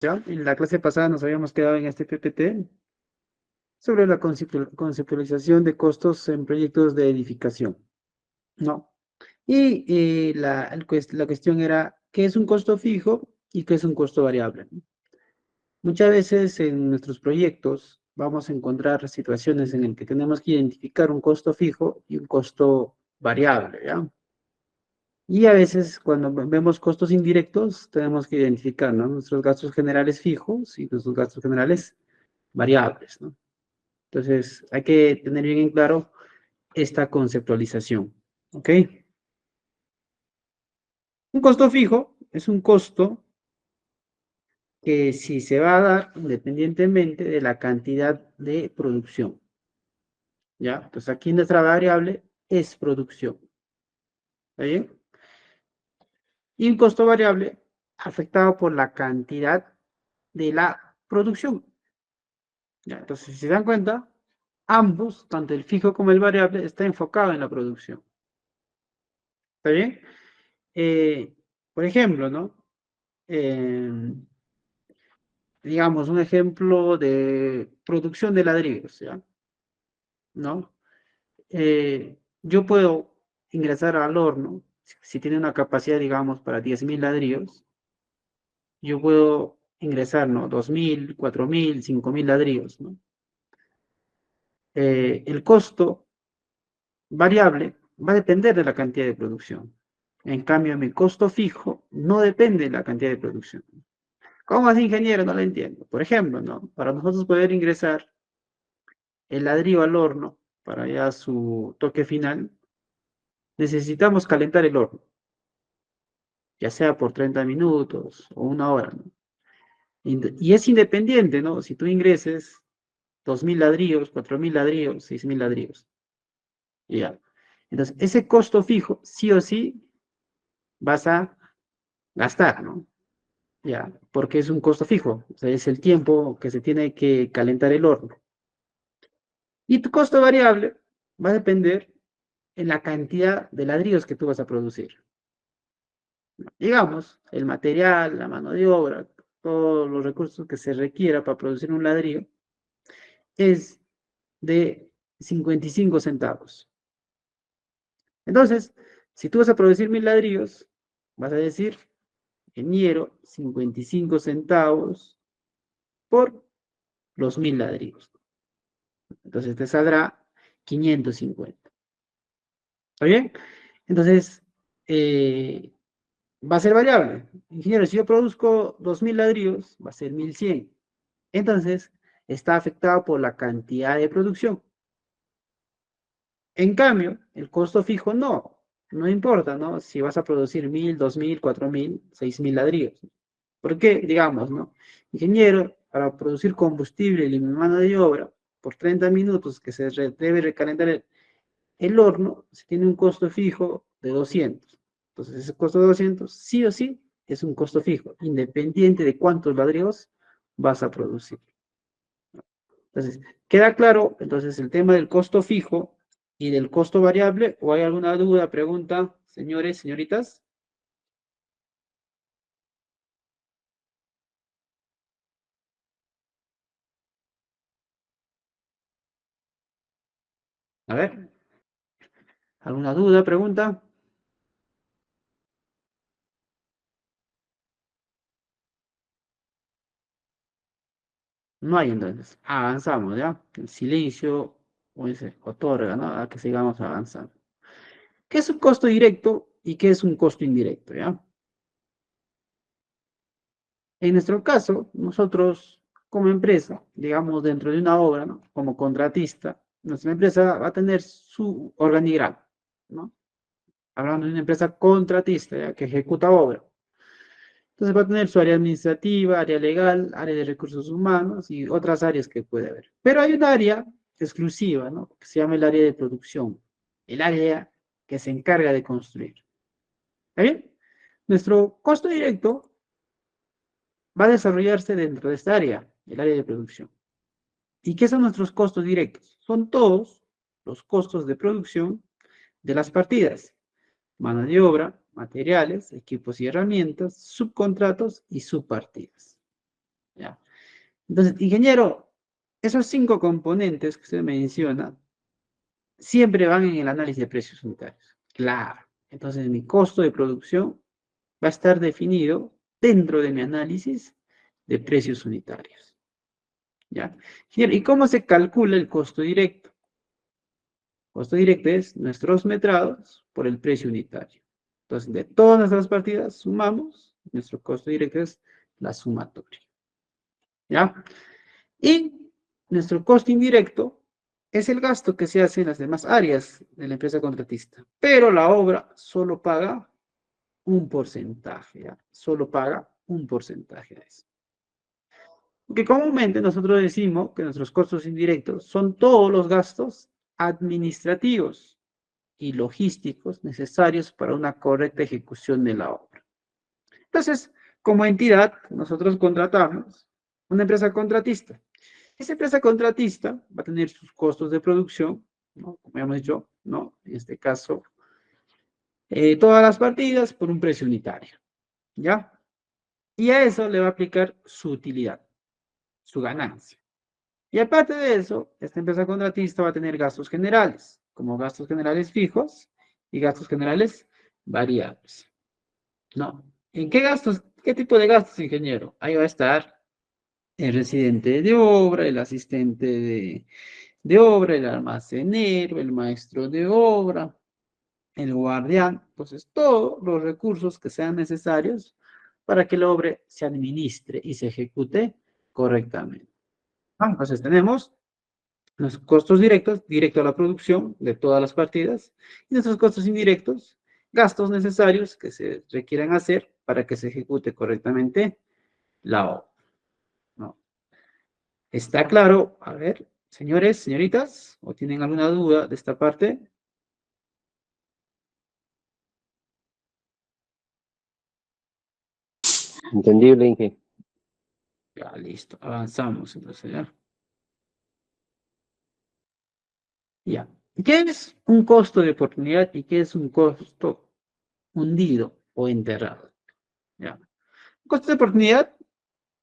¿Ya? En la clase pasada nos habíamos quedado en este PPT sobre la conceptualización de costos en proyectos de edificación, ¿no? Y la cuestión era, ¿qué es un costo fijo y qué es un costo variable? Muchas veces en nuestros proyectos vamos a encontrar situaciones en las que tenemos que identificar un costo fijo y un costo variable, ¿ya? Y a veces cuando vemos costos indirectos tenemos que identificar, ¿no? Nuestros gastos generales fijos y nuestros gastos generales variables, ¿no? Entonces hay que tener bien en claro esta conceptualización, ¿ok? Un costo fijo es un costo que si se va a dar independientemente de la cantidad de producción, ¿ya? Entonces aquí nuestra variable es producción, ¿está bien? Y un costo variable afectado por la cantidad de la producción, ¿ya? Entonces, si se dan cuenta, ambos, tanto el fijo como el variable, está enfocado en la producción, ¿está bien? Eh, por ejemplo, ¿no? Eh, digamos, un ejemplo de producción de ladrillos, ¿ya? ¿No? Yo puedo ingresar al horno, si tiene una capacidad, digamos, para 10.000 ladrillos, yo puedo ingresar, ¿no? 2.000, 4.000, 5.000 ladrillos, ¿no? El costo variable va a depender de la cantidad de producción. En cambio, mi costo fijo no depende de la cantidad de producción. ¿Cómo así, ingeniero? No lo entiendo. Por ejemplo, ¿no? Para nosotros poder ingresar el ladrillo al horno para ya su toque final, necesitamos calentar el horno, ya sea por 30 minutos o una hora, ¿no? Y es independiente, ¿no? Si tú ingreses 2.000 ladrillos, 4.000 ladrillos, 6.000 ladrillos, ya. Entonces, ese costo fijo, sí o sí, vas a gastar, ¿no? Ya, porque es un costo fijo, o sea, es el tiempo que se tiene que calentar el horno. Y tu costo variable va a depender en la cantidad de ladrillos que tú vas a producir. Digamos, el material, la mano de obra, todos los recursos que se requiera para producir un ladrillo es de 55 centavos. Entonces, si tú vas a producir 1.000 ladrillos, vas a decir, ingeniero, 55 centavos por los 1.000 ladrillos. Entonces te saldrá 550. ¿Está bien? Entonces, eh, va a ser variable. Ingeniero, si yo produzco 2.000 ladrillos, va a ser 1.100. Entonces, está afectado por la cantidad de producción. En cambio, el costo fijo no importa, ¿no? Si vas a producir 1.000, 2.000, 4.000, 6.000 ladrillos. ¿Por qué? Digamos, ¿no? Ingeniero, para producir combustible y mi mano de obra, por 30 minutos que debe recalentar el horno, se tiene un costo fijo de 200. Entonces, ese costo de 200, sí o sí, es un costo fijo, independiente de cuántos ladrillos vas a producir. Entonces, ¿queda claro entonces el tema del costo fijo y del costo variable? ¿O hay alguna duda, pregunta, señores, señoritas? A ver, ¿alguna duda, pregunta? No hay entonces. Avanzamos, ¿ya? El silencio otorga, ¿no? A que sigamos avanzando. ¿Qué es un costo directo y qué es un costo indirecto, ¿ya? En nuestro caso, nosotros como empresa, digamos dentro de una obra, ¿no? Como contratista, nuestra empresa va a tener su organigrama, ¿no? Hablando de una empresa contratista, ¿ya? Que ejecuta obra. Entonces va a tener su área administrativa, área legal, área de recursos humanos y otras áreas que puede haber. Pero hay un área exclusiva, ¿no? Que se llama el área de producción, el área que se encarga de construir. ¿Está bien? Nuestro costo directo va a desarrollarse dentro de esta área, el área de producción. ¿Y qué son nuestros costos directos? Son todos los costos de producción de las partidas: mano de obra, materiales, equipos y herramientas, subcontratos y subpartidas. ¿ya? Entonces, ingeniero, esos 5 componentes que usted menciona siempre van en el análisis de precios unitarios. Claro. Entonces, mi costo de producción va a estar definido dentro de mi análisis de precios unitarios. ¿Ya? ¿Y cómo se calcula el costo directo? Costo directo es nuestros metrados por el precio unitario. Entonces, de todas nuestras partidas sumamos, nuestro costo directo es la sumatoria. ¿Ya? Y nuestro costo indirecto es el gasto que se hace en las demás áreas de la empresa contratista. Pero la obra solo paga un porcentaje, ¿ya? Solo paga un porcentaje de eso. Porque comúnmente nosotros decimos que nuestros costos indirectos son todos los gastos administrativos y logísticos necesarios para una correcta ejecución de la obra. Entonces, como entidad, nosotros contratamos una empresa contratista. Esa empresa contratista va a tener sus costos de producción, ¿no? Como hemos dicho, ¿no? En este caso, todas las partidas por un precio unitario, ¿ya? Y a eso le va a aplicar su utilidad, su ganancia. Y aparte de eso, esta empresa contratista va a tener gastos generales, como gastos generales fijos y gastos generales variables. No. ¿En qué gastos? ¿Qué tipo de gastos, ingeniero? Ahí va a estar el residente de obra, el asistente de obra, el almacenero, el maestro de obra, el guardián. Entonces, todos los recursos que sean necesarios para que la obra se administre y se ejecute correctamente. Entonces, tenemos los costos directos, directo a la producción de todas las partidas, y nuestros costos indirectos, gastos necesarios que se requieran hacer para que se ejecute correctamente la obra, ¿no? ¿Está claro? A ver, señores, señoritas, ¿o tienen alguna duda de esta parte? Entendible, Inge. Ya, listo, avanzamos entonces, ¿ya? Ya. ¿Qué es un costo de oportunidad y qué es un costo hundido o enterrado? ¿Ya? Un costo de oportunidad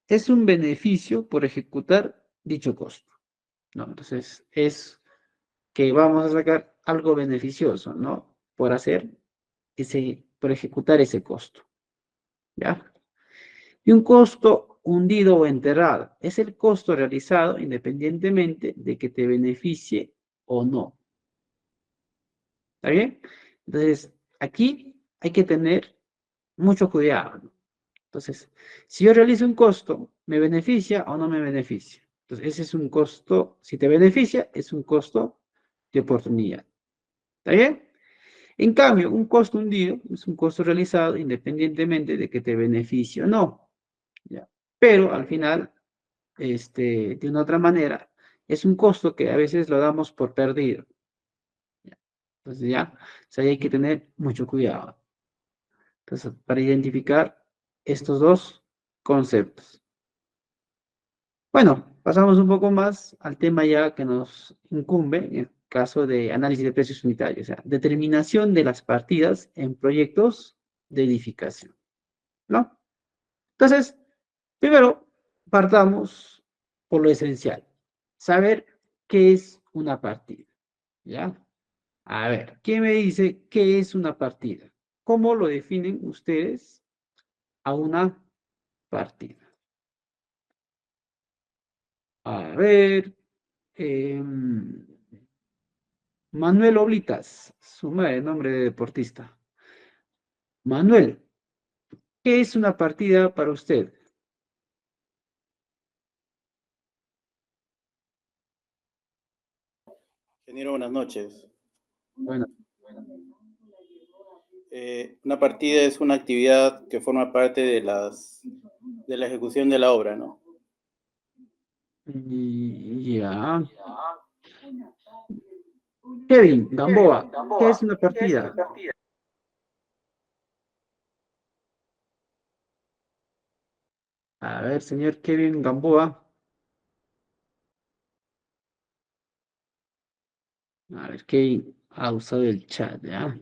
es un beneficio por ejecutar dicho costo, ¿no? Entonces, es que vamos a sacar algo beneficioso, ¿no? Por hacer por ejecutar ese costo, ¿ya? Y un costo hundido o enterrado es el costo realizado independientemente de que te beneficie o no. ¿Está bien? Entonces, aquí hay que tener mucho cuidado, ¿no? Entonces, si yo realizo un costo, ¿me beneficia o no me beneficia? Entonces, ese es un costo, si te beneficia, es un costo de oportunidad. ¿Está bien? En cambio, un costo hundido es un costo realizado independientemente de que te beneficie o no. ¿Ya? Pero al final, de una otra manera, es un costo que a veces lo damos por perdido. ¿Ya? Entonces ya, o sea, hay que tener mucho cuidado. Entonces, para identificar estos dos conceptos. Bueno, pasamos un poco más al tema ya que nos incumbe, en el caso de análisis de precios unitarios, o sea, determinación de las partidas en proyectos de edificación, ¿no? Entonces, primero, partamos por lo esencial, saber qué es una partida, ¿ya? A ver, ¿quién me dice qué es una partida? ¿Cómo lo definen ustedes a una partida? A ver, em, Manuel Oblitas, su madre, nombre de deportista. Manuel, ¿qué es una partida para usted? Ingeniero, buenas noches. Bueno, Una partida es una actividad que forma parte de la ejecución de la obra, ¿no? ya. Kevin Gamboa, ¿qué es una partida? A ver, señor Kevin Gamboa. A ver, Kevin ha usado el chat, ¿ya?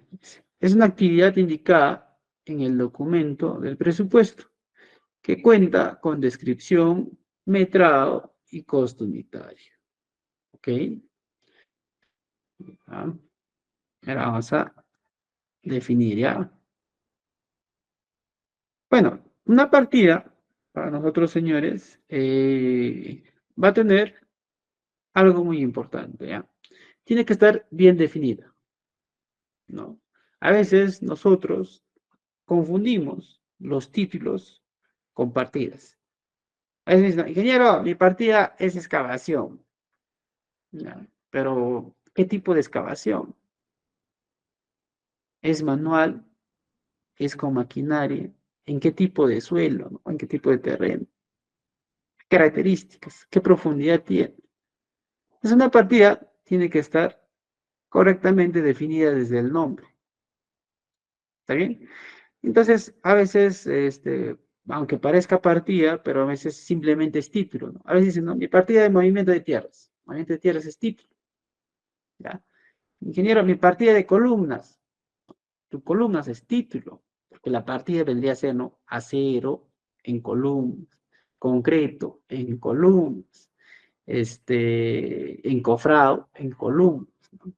Es una actividad indicada en el documento del presupuesto que cuenta con descripción metrado y costo unitario. ¿Ok? Ah, ahora vamos a definir ya. Bueno, una partida para nosotros, señores, va a tener algo muy importante, ¿ya? Tiene que estar bien definida, ¿no? A veces nosotros confundimos los títulos con partidas. A veces dicen, ingeniero, mi partida es excavación, ¿ya? Pero, ¿qué tipo de excavación? ¿Es manual? ¿Es con maquinaria? ¿En qué tipo de suelo? ¿No? ¿En qué tipo de terreno? ¿Qué características? ¿Qué profundidad tiene? Es una partida, tiene que estar correctamente definida desde el nombre. ¿Está bien? Entonces, a veces, aunque parezca partida, pero a veces simplemente es título, ¿no? A veces dicen, no, mi partida de movimiento de tierras. Movimiento de tierras es título, ¿ya? Ingeniero, mi partida de columnas. Tu columnas es título, porque la partida vendría a ser, ¿no? Acero en columnas, concreto en columnas, encofrado en columnas, ¿no?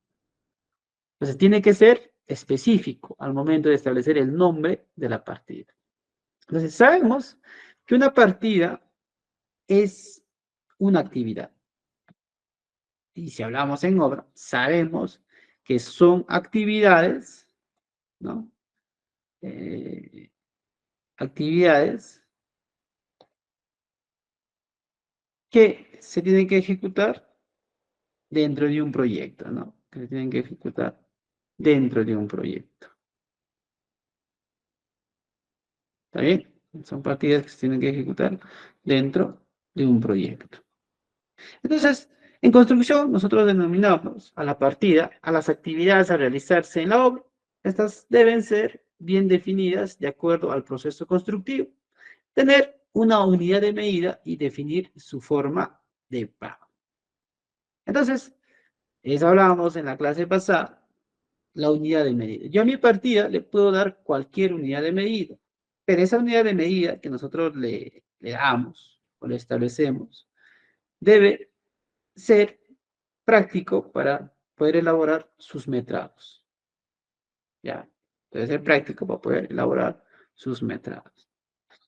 Entonces tiene que ser específico al momento de establecer el nombre de la partida. Entonces sabemos que una partida es una actividad. Y si hablamos en obra, sabemos que son actividades, ¿no? Eh, actividades que se tienen que ejecutar dentro de un proyecto, ¿no? Que se tienen que ejecutar dentro de un proyecto. ¿Está bien? Son partidas que se tienen que ejecutar dentro de un proyecto. Entonces, en construcción, nosotros denominamos a la partida, a las actividades a realizarse en la obra. Estas deben ser bien definidas de acuerdo al proceso constructivo, tener una unidad de medida y definir su forma de pago. Entonces, eso hablábamos en la clase pasada, la unidad de medida. Yo a mi partida le puedo dar cualquier unidad de medida, pero esa unidad de medida que nosotros le damos o le establecemos debe ser práctico para poder elaborar sus metrados. ¿Ya? Debe ser práctico para poder elaborar sus metrados.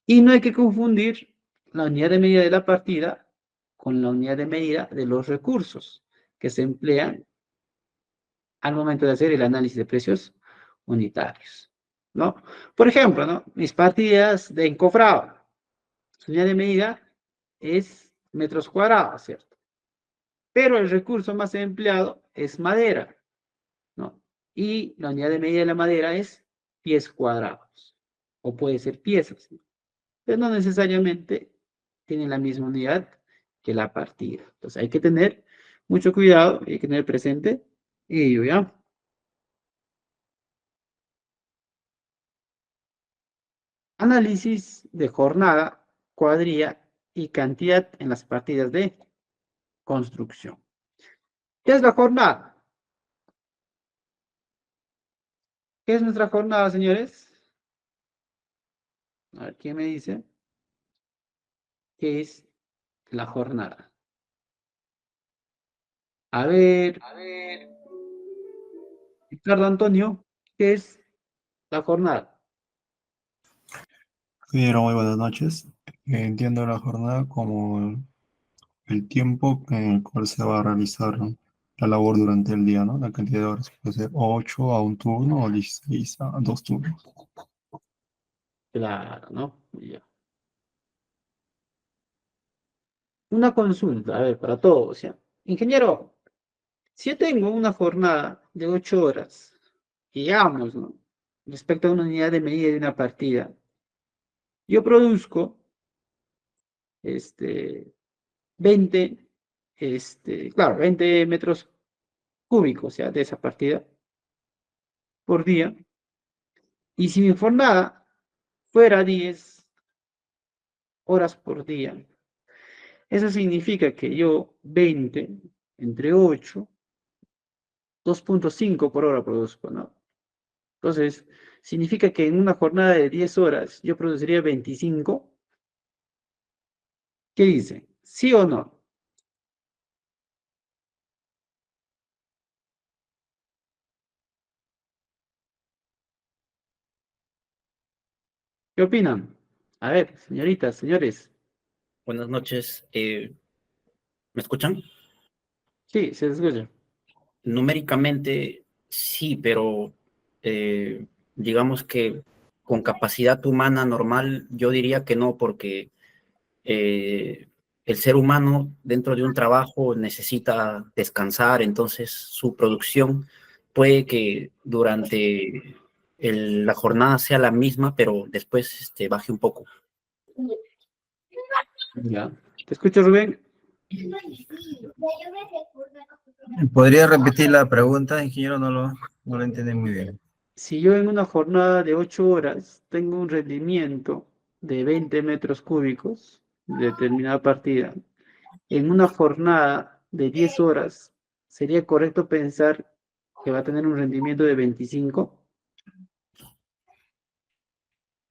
Y no hay que confundir la unidad de medida de la partida con la unidad de medida de los recursos que se emplean al momento de hacer el análisis de precios unitarios, ¿no? Por ejemplo, ¿no? Mis partidas de encofrado, su unidad de medida es metros cuadrados, ¿cierto? Pero el recurso más empleado es madera, ¿no? Y la unidad de medida de la madera es pies cuadrados, o puede ser piezas, ¿no? Pero no necesariamente tienen la misma unidad que la partida. Entonces hay que tener mucho cuidado, hay que tener presente ello, ¿ya? Análisis de jornada, cuadrilla y cantidad en las partidas de construcción. ¿Qué es la jornada? ¿Qué es nuestra jornada, señores? A ver, ¿quién me dice qué es la jornada? A ver, Ricardo Antonio, ¿qué es la jornada? Pero muy buenas noches. Entiendo la jornada como el tiempo en el cual se va a realizar la labor durante el día, ¿no? La cantidad de horas puede ser 8 a un turno o 16 a dos turnos. Claro, ¿no? Ya. Una consulta, a ver, para todos, ¿ya? Ingeniero, si yo tengo una jornada de 8 horas, digamos, ¿no? Respecto a una unidad de medida de una partida, yo produzco, este, 20, claro, 20 metros cúbicos, ¿ya? De esa partida por día. Y si mi jornada fuera 10 horas por día, eso significa que yo 20 entre 8, 2,5 por hora produzco, ¿no? Entonces, significa que en una jornada de 10 horas yo produciría 25. ¿Qué dice? ¿Sí o no? ¿Qué opinan? A ver, señoritas, señores. Buenas noches. ¿Me escuchan? Sí, se escucha. Numéricamente sí, pero eh, digamos que con capacidad humana normal yo diría que no, porque eh, el ser humano dentro de un trabajo necesita descansar, entonces su producción puede que durante la jornada sea la misma, pero después baje un poco. Ya. ¿Te escucho, Rubén? ¿Podría repetir la pregunta, ingeniero? No lo entendí muy bien. Si yo en una jornada de 8 horas tengo un rendimiento de 20 metros cúbicos de determinada partida, en una jornada de 10 horas, ¿sería correcto pensar que va a tener un rendimiento de 25?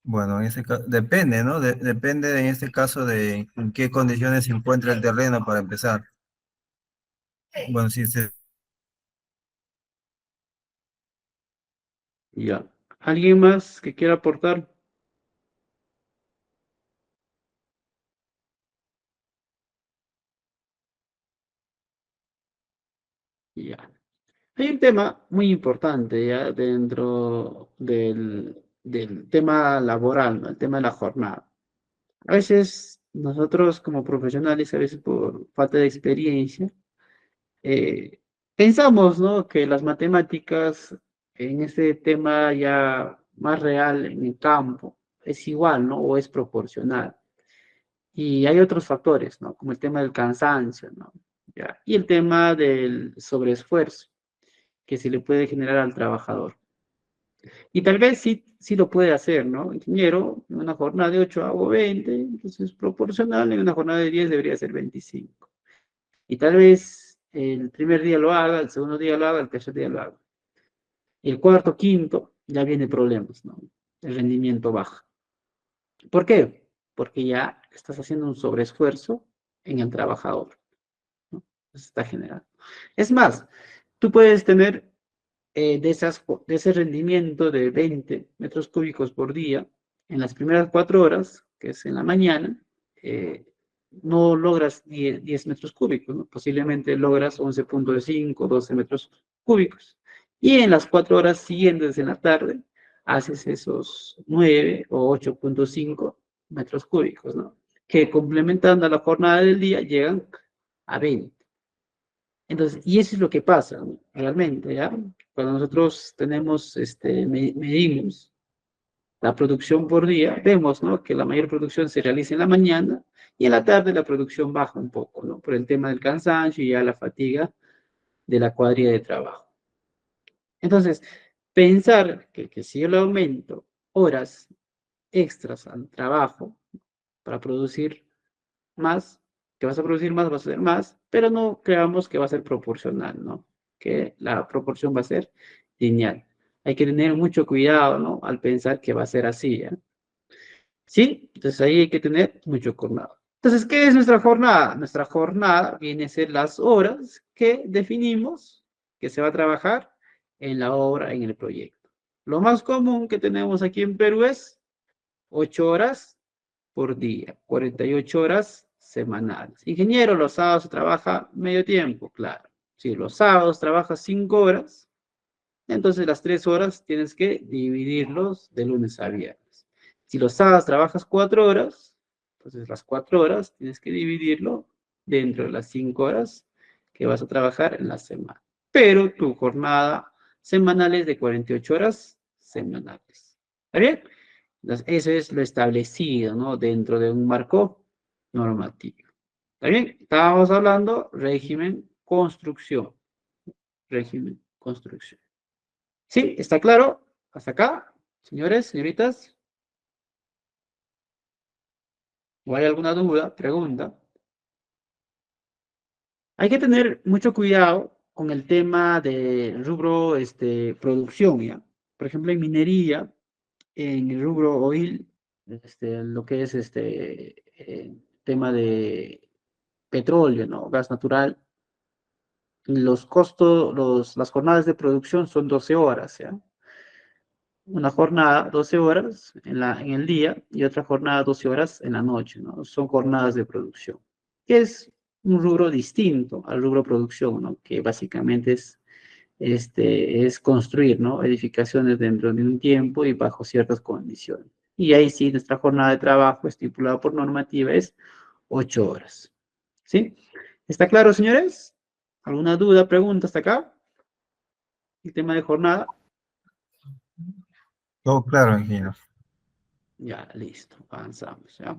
Bueno, en ese caso, depende, ¿no? Depende en este caso de en qué condiciones se encuentra el terreno para empezar. Bueno, si se Ya. ¿Alguien más que quiera aportar? Ya. Hay un tema muy importante ya dentro del tema laboral, ¿no? El tema de la jornada. A veces nosotros como profesionales, a veces por falta de experiencia, eh, pensamos, ¿no? Que las matemáticas en este tema ya más real en el campo es igual, ¿no? O es proporcional. Y hay otros factores, ¿no? Como el tema del cansancio, ¿no? ¿Ya? Y el tema del sobreesfuerzo que se le puede generar al trabajador. Y tal vez sí lo puede hacer, ¿no? Ingeniero, en una jornada de 8 hago 20, entonces proporcional, en una jornada de 10 debería ser 25. Y tal vez el primer día lo haga, el segundo día lo haga, el tercer día lo haga. Y el cuarto, quinto, ya viene problemas, ¿no? El rendimiento baja. ¿Por qué? Porque ya estás haciendo un sobreesfuerzo en el trabajador, ¿no? Se está generando. Es más, tú puedes tener de ese rendimiento de 20 metros cúbicos por día, en las primeras 4 horas, que es en la mañana, eh, no logras 10 metros cúbicos, ¿no? Posiblemente logras 11.5, 12 metros cúbicos. Y en las 4 horas siguientes en la tarde, haces esos 9 o 8.5 metros cúbicos, ¿no? Que complementando a la jornada del día llegan a 20. Entonces, y eso es lo que pasa, ¿no? Realmente, ¿ya? Cuando nosotros tenemos, medimos la producción por día, vemos, ¿no? Que la mayor producción se realiza en la mañana y en la tarde la producción baja un poco, ¿no? Por el tema del cansancio y ya la fatiga de la cuadrilla de trabajo. Entonces, pensar que si yo le aumento horas extras al trabajo para producir más, que vas a producir más, vas a hacer más, pero no creamos que va a ser proporcional, ¿no? Que la proporción va a ser lineal. Hay que tener mucho cuidado, ¿no? Al pensar que va a ser así, ¿ya? ¿Sí? Entonces ahí hay que tener mucho cuidado. Entonces, ¿qué es nuestra jornada? Nuestra jornada viene a ser las horas que definimos que se va a trabajar en la obra, en el proyecto. Lo más común que tenemos aquí en Perú es 8 horas por día, 48 horas semanales. Ingeniero, los sábados trabaja medio tiempo, claro. Si los sábados trabajas 5 horas, entonces las 3 horas tienes que dividirlos de lunes a viernes. Si los sábados trabajas 4 horas, entonces las 4 horas tienes que dividirlo dentro de las 5 horas que vas a trabajar en la semana. Pero tu jornada semanal es de 48 horas semanales. ¿Está bien? Entonces, eso es lo establecido, ¿no? Dentro de un marco normativo. ¿Está bien? Estábamos hablando régimen, construcción. Régimen, construcción. ¿Sí? ¿Está claro? ¿Hasta acá? Señores, señoritas, ¿o hay alguna duda, pregunta? Hay que tener mucho cuidado con el tema de rubro, producción, ¿ya? Por ejemplo, en minería, en el rubro oil, lo que es tema de petróleo, ¿no? Gas natural, los costos, las jornadas de producción son 12 horas, ¿ya? Una jornada 12 horas en el día y otra jornada 12 horas en la noche, ¿no? Son jornadas de producción. Que es un rubro distinto al rubro producción, ¿no? Que básicamente es construir, ¿no? Edificaciones dentro de un tiempo y bajo ciertas condiciones. Y ahí sí, nuestra jornada de trabajo estipulada por normativa es 8 horas. ¿Sí? ¿Está claro, señores? ¿Alguna duda, pregunta hasta acá? El tema de jornada. Todo claro, ingeniero. Ya, listo, avanzamos, ¿ya?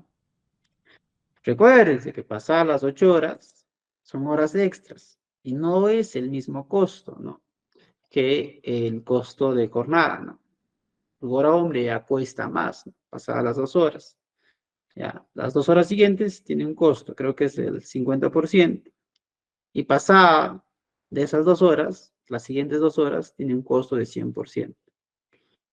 Recuérdense que pasar las 8 horas son horas extras y no es el mismo costo, ¿no? Que el costo de jornada, ¿no? Tu hora hombre ya cuesta más, ¿no? Pasadas las 2 horas. Ya, las 2 horas siguientes tienen un costo, creo que es el 50%. Y pasada de esas 2 horas, las siguientes 2 horas tienen un costo de 100%.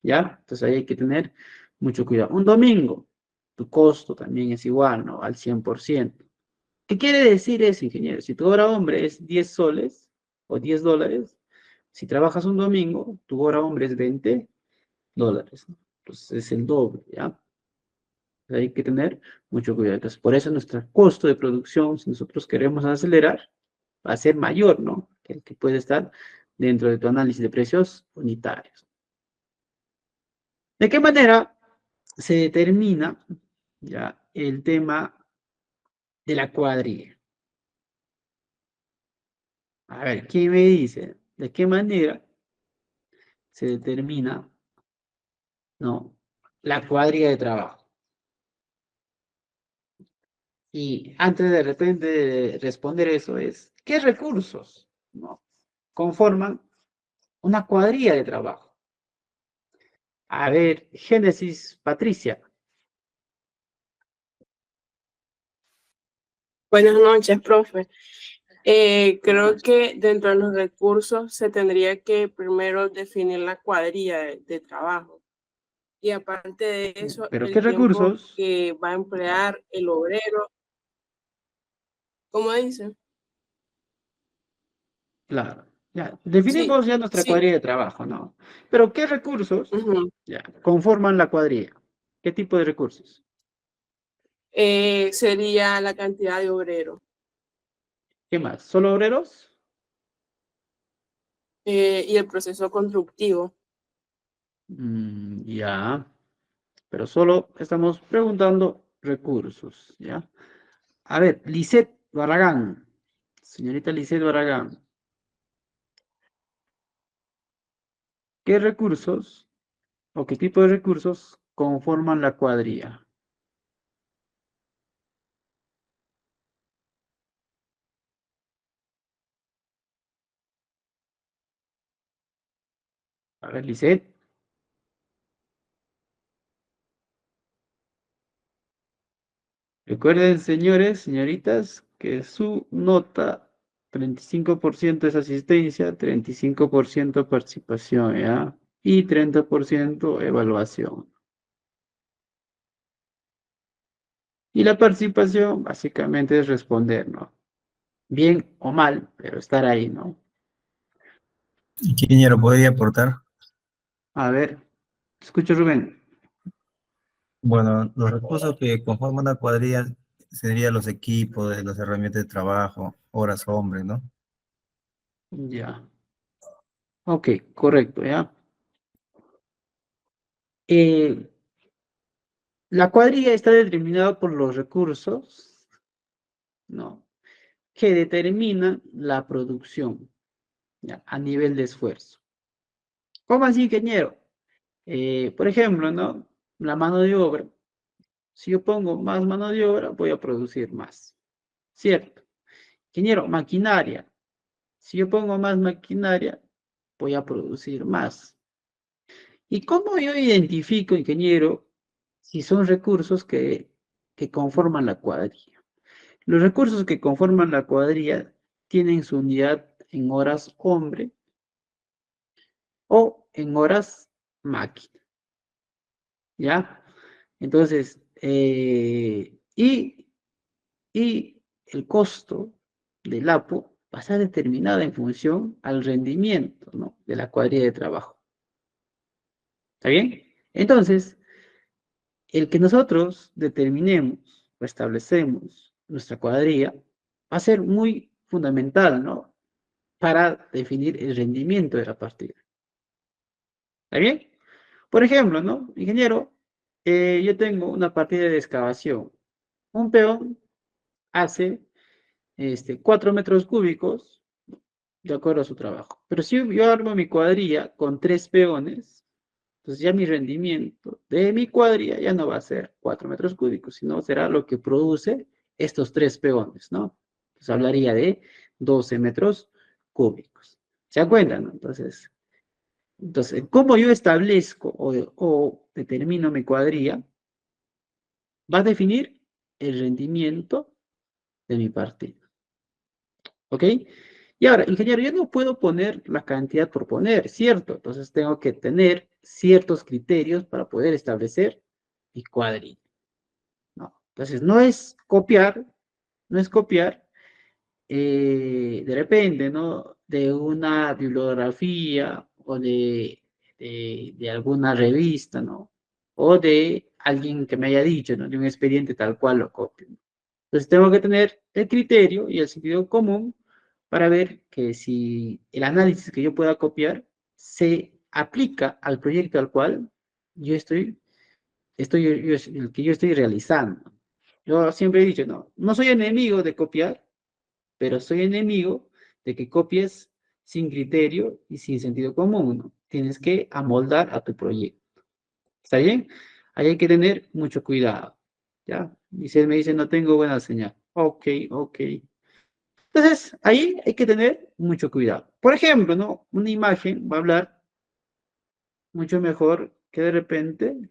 ¿Ya? Entonces ahí hay que tener mucho cuidado. Un domingo, tu costo también es igual, ¿no? Al 100%. ¿Qué quiere decir eso, ingeniero? Si tu hora hombre es 10 soles o 10 dólares, si trabajas un domingo, tu hora hombre es 20 dólares, ¿no? Entonces es el doble, ¿ya? Hay que tener mucho cuidado. Entonces, por eso nuestro costo de producción, si nosotros queremos acelerar, va a ser mayor, ¿no? Que el que puede estar dentro de tu análisis de precios unitarios. ¿De qué manera se determina ya el tema de la cuadrilla? A ver, ¿quién me dice de qué manera se determina, no, la cuadrilla de trabajo? Y antes de repente de responder eso es, ¿qué recursos, no, conforman una cuadrilla de trabajo? A ver, Génesis, Patricia. Buenas noches, profe. Creo que dentro de los recursos se tendría que primero definir la cuadrilla de trabajo. Y aparte de eso, ¿Pero qué el tiempo recursos? que va a emplear el obrero. ¿Cómo dice? Claro, ya, Sí, definimos ya nuestra sí. cuadrilla de trabajo, ¿no? Pero ¿qué recursos Ujú. ya conforman la cuadrilla? ¿Qué tipo de recursos? Sería la cantidad de obreros. ¿Qué más? ¿Solo obreros? Y el proceso constructivo. Ya, pero solo estamos preguntando recursos, ¿ya? A ver, Lisette Barragán, señorita Lisette Barragán, ¿qué recursos o qué tipo de recursos conforman la cuadrilla? A ver, Lisette. Recuerden, señores, señoritas, que su nota, 35% es asistencia, 35% participación, ¿ya? Y 30% evaluación. Y la participación básicamente es responder, ¿no? Bien o mal, pero estar ahí, ¿no? Ingeniero, ¿podría aportar? A ver, escucho, Rubén. Bueno, los recursos que conforman una cuadrilla serían los equipos, las herramientas de trabajo, horas hombre, ¿no? Ya. Ok, correcto, ¿ya? Eh, la cuadrilla está determinada por los recursos, ¿no? Que determinan la producción, ¿ya? A nivel de esfuerzo. ¿Cómo así, ingeniero? Por ejemplo, ¿no? La mano de obra. Si yo pongo más mano de obra, voy a producir más. ¿Cierto? Ingeniero, maquinaria. Si yo pongo más maquinaria, voy a producir más. ¿Y cómo yo identifico, ingeniero, si son recursos que conforman la cuadrilla? Los recursos que conforman la cuadrilla tienen su unidad en horas hombre o en horas máquina, ¿ya? Entonces, y el costo del APO va a ser determinado en función al rendimiento, ¿no?, de la cuadrilla de trabajo. ¿Está bien? Entonces, el que nosotros determinemos o establecemos nuestra cuadrilla va a ser muy fundamental, ¿no?, para definir el rendimiento de la partida. ¿Está bien? Por ejemplo, ¿no?, ingeniero, yo tengo una partida de excavación. Un peón hace 4 metros cúbicos de acuerdo a su trabajo. Pero si yo armo mi cuadrilla con 3 peones, entonces ya mi rendimiento de mi cuadrilla ya no va a ser 4 metros cúbicos, sino será lo que produce estos 3 peones, ¿no? Entonces hablaría de 12 metros cúbicos. ¿Se dan cuenta, no? Entonces, ¿cómo yo establezco o determino mi cuadrilla? Va a definir el rendimiento de mi partida. ¿Ok? Y ahora, ingeniero, yo no puedo poner la cantidad por poner, ¿cierto? Entonces tengo que tener ciertos criterios para poder establecer mi cuadrilla, ¿no? Entonces no es copiar, de repente, ¿no?, de una bibliografía o de alguna revista, ¿no?, o de alguien que me haya dicho, ¿no?, de un expediente tal cual lo copio. Entonces tengo que tener el criterio y el sentido común para ver que si el análisis que yo pueda copiar se aplica al proyecto al cual yo el que yo estoy realizando. Yo siempre he dicho, no soy enemigo de copiar, pero soy enemigo de que copies sin criterio y sin sentido común, ¿no? Tienes que amoldar a tu proyecto. ¿Está bien? Ahí hay que tener mucho cuidado, ¿ya? Y si él me dice, no tengo buena señal. Ok. Entonces, ahí hay que tener mucho cuidado. Por ejemplo, ¿no?, una imagen va a hablar mucho mejor que de repente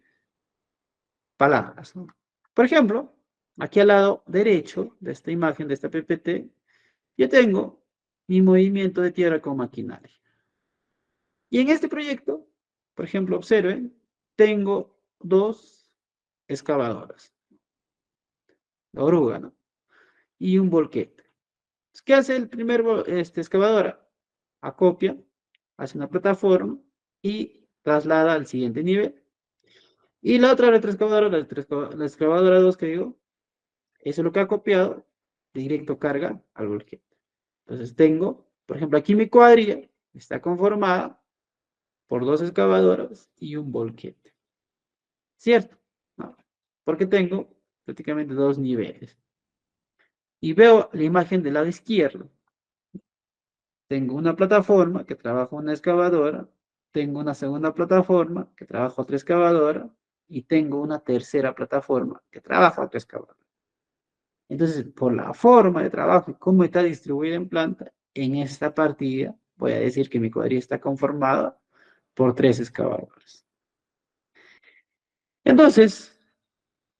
palabras, ¿no? Por ejemplo, aquí al lado derecho de esta imagen, de esta PPT, yo tengo mi movimiento de tierra con maquinaria. Y en este proyecto, por ejemplo, observen, tengo 2 excavadoras, la oruga, ¿no?, y un volquete. ¿Qué hace el primer excavadora? Acopia, hace una plataforma y traslada al siguiente nivel. Y la otra retroexcavadora, la excavadora 2 que digo, eso es lo que ha copiado, directo carga al volquete. Entonces tengo, por ejemplo, aquí mi cuadrilla está conformada por 2 excavadoras y un volquete. ¿Cierto? ¿No? Porque tengo prácticamente 2 niveles. Y veo la imagen del lado izquierdo. Tengo una plataforma que trabaja una excavadora, tengo una segunda plataforma que trabaja otra excavadora y tengo una tercera plataforma que trabaja otra excavadora. Entonces, por la forma de trabajo y cómo está distribuida en planta, en esta partida voy a decir que mi cuadrilla está conformada por 3 excavadoras. Entonces,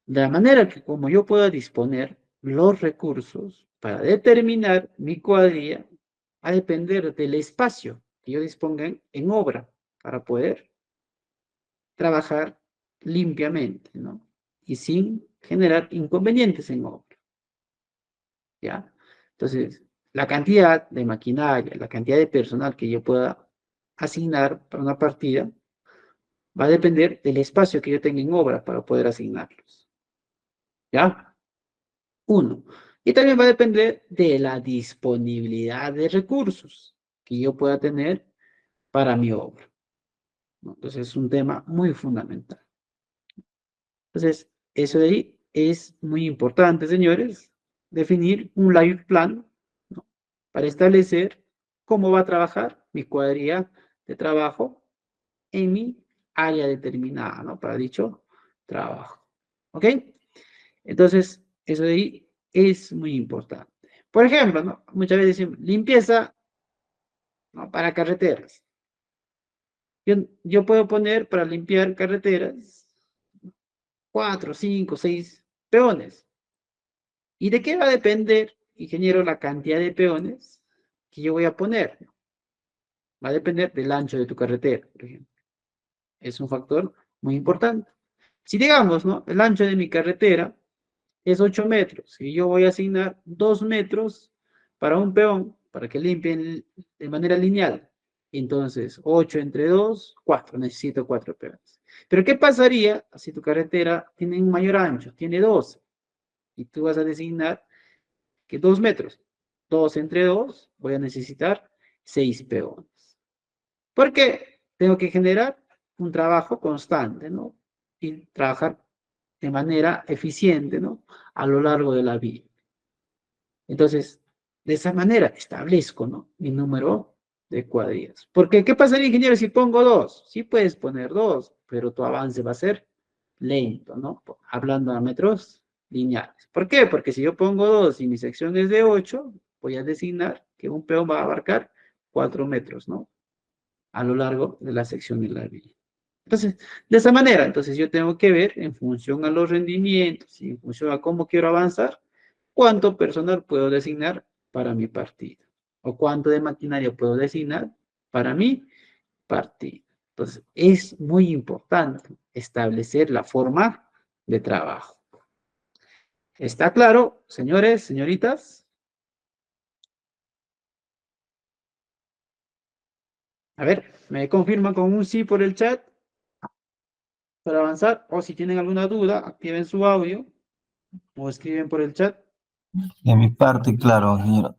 de la manera que como yo pueda disponer los recursos para determinar mi cuadrilla, va a depender del espacio que yo disponga en obra para poder trabajar limpiamente, ¿no?, y sin generar inconvenientes en obra, ¿ya? Entonces, la cantidad de maquinaria, la cantidad de personal que yo pueda asignar para una partida va a depender del espacio que yo tenga en obra para poder asignarlos, ¿ya? Uno. Y también va a depender de la disponibilidad de recursos que yo pueda tener para mi obra, ¿no? Entonces, es un tema muy fundamental. Entonces, eso de ahí es muy importante, señores, definir un life plan, ¿no?, para establecer cómo va a trabajar mi cuadrilla de trabajo en mi área determinada, ¿no?, para dicho trabajo. ¿Ok? Entonces, eso de ahí es muy importante. Por ejemplo, ¿no?, muchas veces decimos, limpieza, ¿no?, para carreteras. Yo puedo poner para limpiar carreteras 4, 5, 6 peones. ¿Y de qué va a depender, ingeniero, la cantidad de peones que yo voy a poner? Va a depender del ancho de tu carretera, por ejemplo. Es un factor muy importante. Si digamos, ¿no?, el ancho de mi carretera es 8 metros y yo voy a asignar 2 metros para un peón, para que limpien de manera lineal. Entonces, 8 entre 2, 4. Necesito 4 peones. Pero ¿qué pasaría si tu carretera tiene un mayor ancho? Tiene 12. Y tú vas a designar que 2 metros. 2 entre 2, voy a necesitar 6 peones. ¿Por qué? Tengo que generar un trabajo constante, ¿no? Y trabajar de manera eficiente, ¿no? A lo largo de la vía. Entonces, de esa manera establezco, ¿no? Mi número de cuadrillas. Porque, ¿qué pasaría, ingeniero, si pongo 2? Sí puedes poner 2, pero tu avance va a ser lento, ¿no? Hablando a metros lineales. ¿Por qué? Porque si yo pongo 2 y mi sección es de 8, voy a designar que un peón va a abarcar 4 metros, ¿no? A lo largo de la sección de la vía. Entonces, de esa manera, entonces yo tengo que ver en función a los rendimientos y en función a cómo quiero avanzar, cuánto personal puedo designar para mi partida o cuánto de maquinaria puedo designar para mi partida. Entonces, es muy importante establecer la forma de trabajo. ¿Está claro, señores, señoritas? A ver, me confirman con un sí por el chat para avanzar, o si tienen alguna duda, activen su audio o escriben por el chat. De mi parte, claro, ingeniero.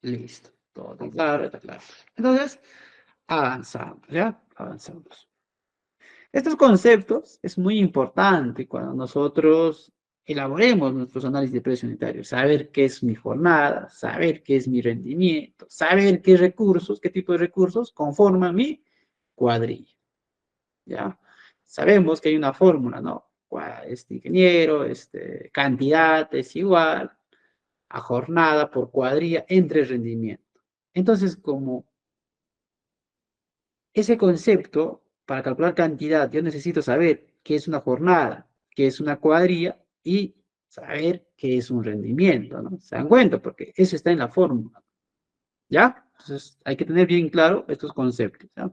Listo, todo está claro, está claro. Entonces, avanzamos, ¿ya? Avanzamos. Estos conceptos es muy importante cuando nosotros elaboremos nuestros análisis de precio unitario. Saber qué es mi jornada, saber qué es mi rendimiento, saber qué recursos, qué tipo de recursos conforman mi cuadrilla, ¿ya? Sabemos que hay una fórmula, ¿no? Este ingeniero, cantidad es igual a jornada por cuadrilla entre rendimiento. Entonces, como ese concepto, para calcular cantidad, yo necesito saber qué es una jornada, qué es una cuadrilla y saber qué es un rendimiento, ¿no? ¿Se dan cuenta? Porque eso está en la fórmula, ¿ya? Entonces, hay que tener bien claro estos conceptos, ¿ya?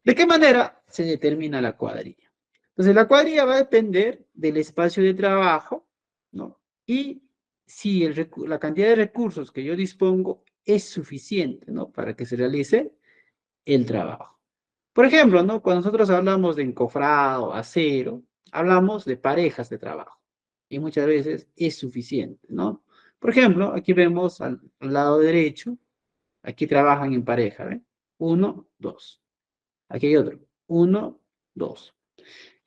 ¿De qué manera se determina la cuadrilla? Entonces, la cuadrilla va a depender del espacio de trabajo, ¿no? Y si la cantidad de recursos que yo dispongo es suficiente, ¿no? Para que se realice el trabajo. Por ejemplo, ¿no? Cuando nosotros hablamos de encofrado, acero, hablamos de parejas de trabajo. Y muchas veces es suficiente, ¿no? Por ejemplo, aquí vemos al lado derecho, aquí trabajan en pareja, ¿ven? 1, 2. Aquí hay otro. 1, 2.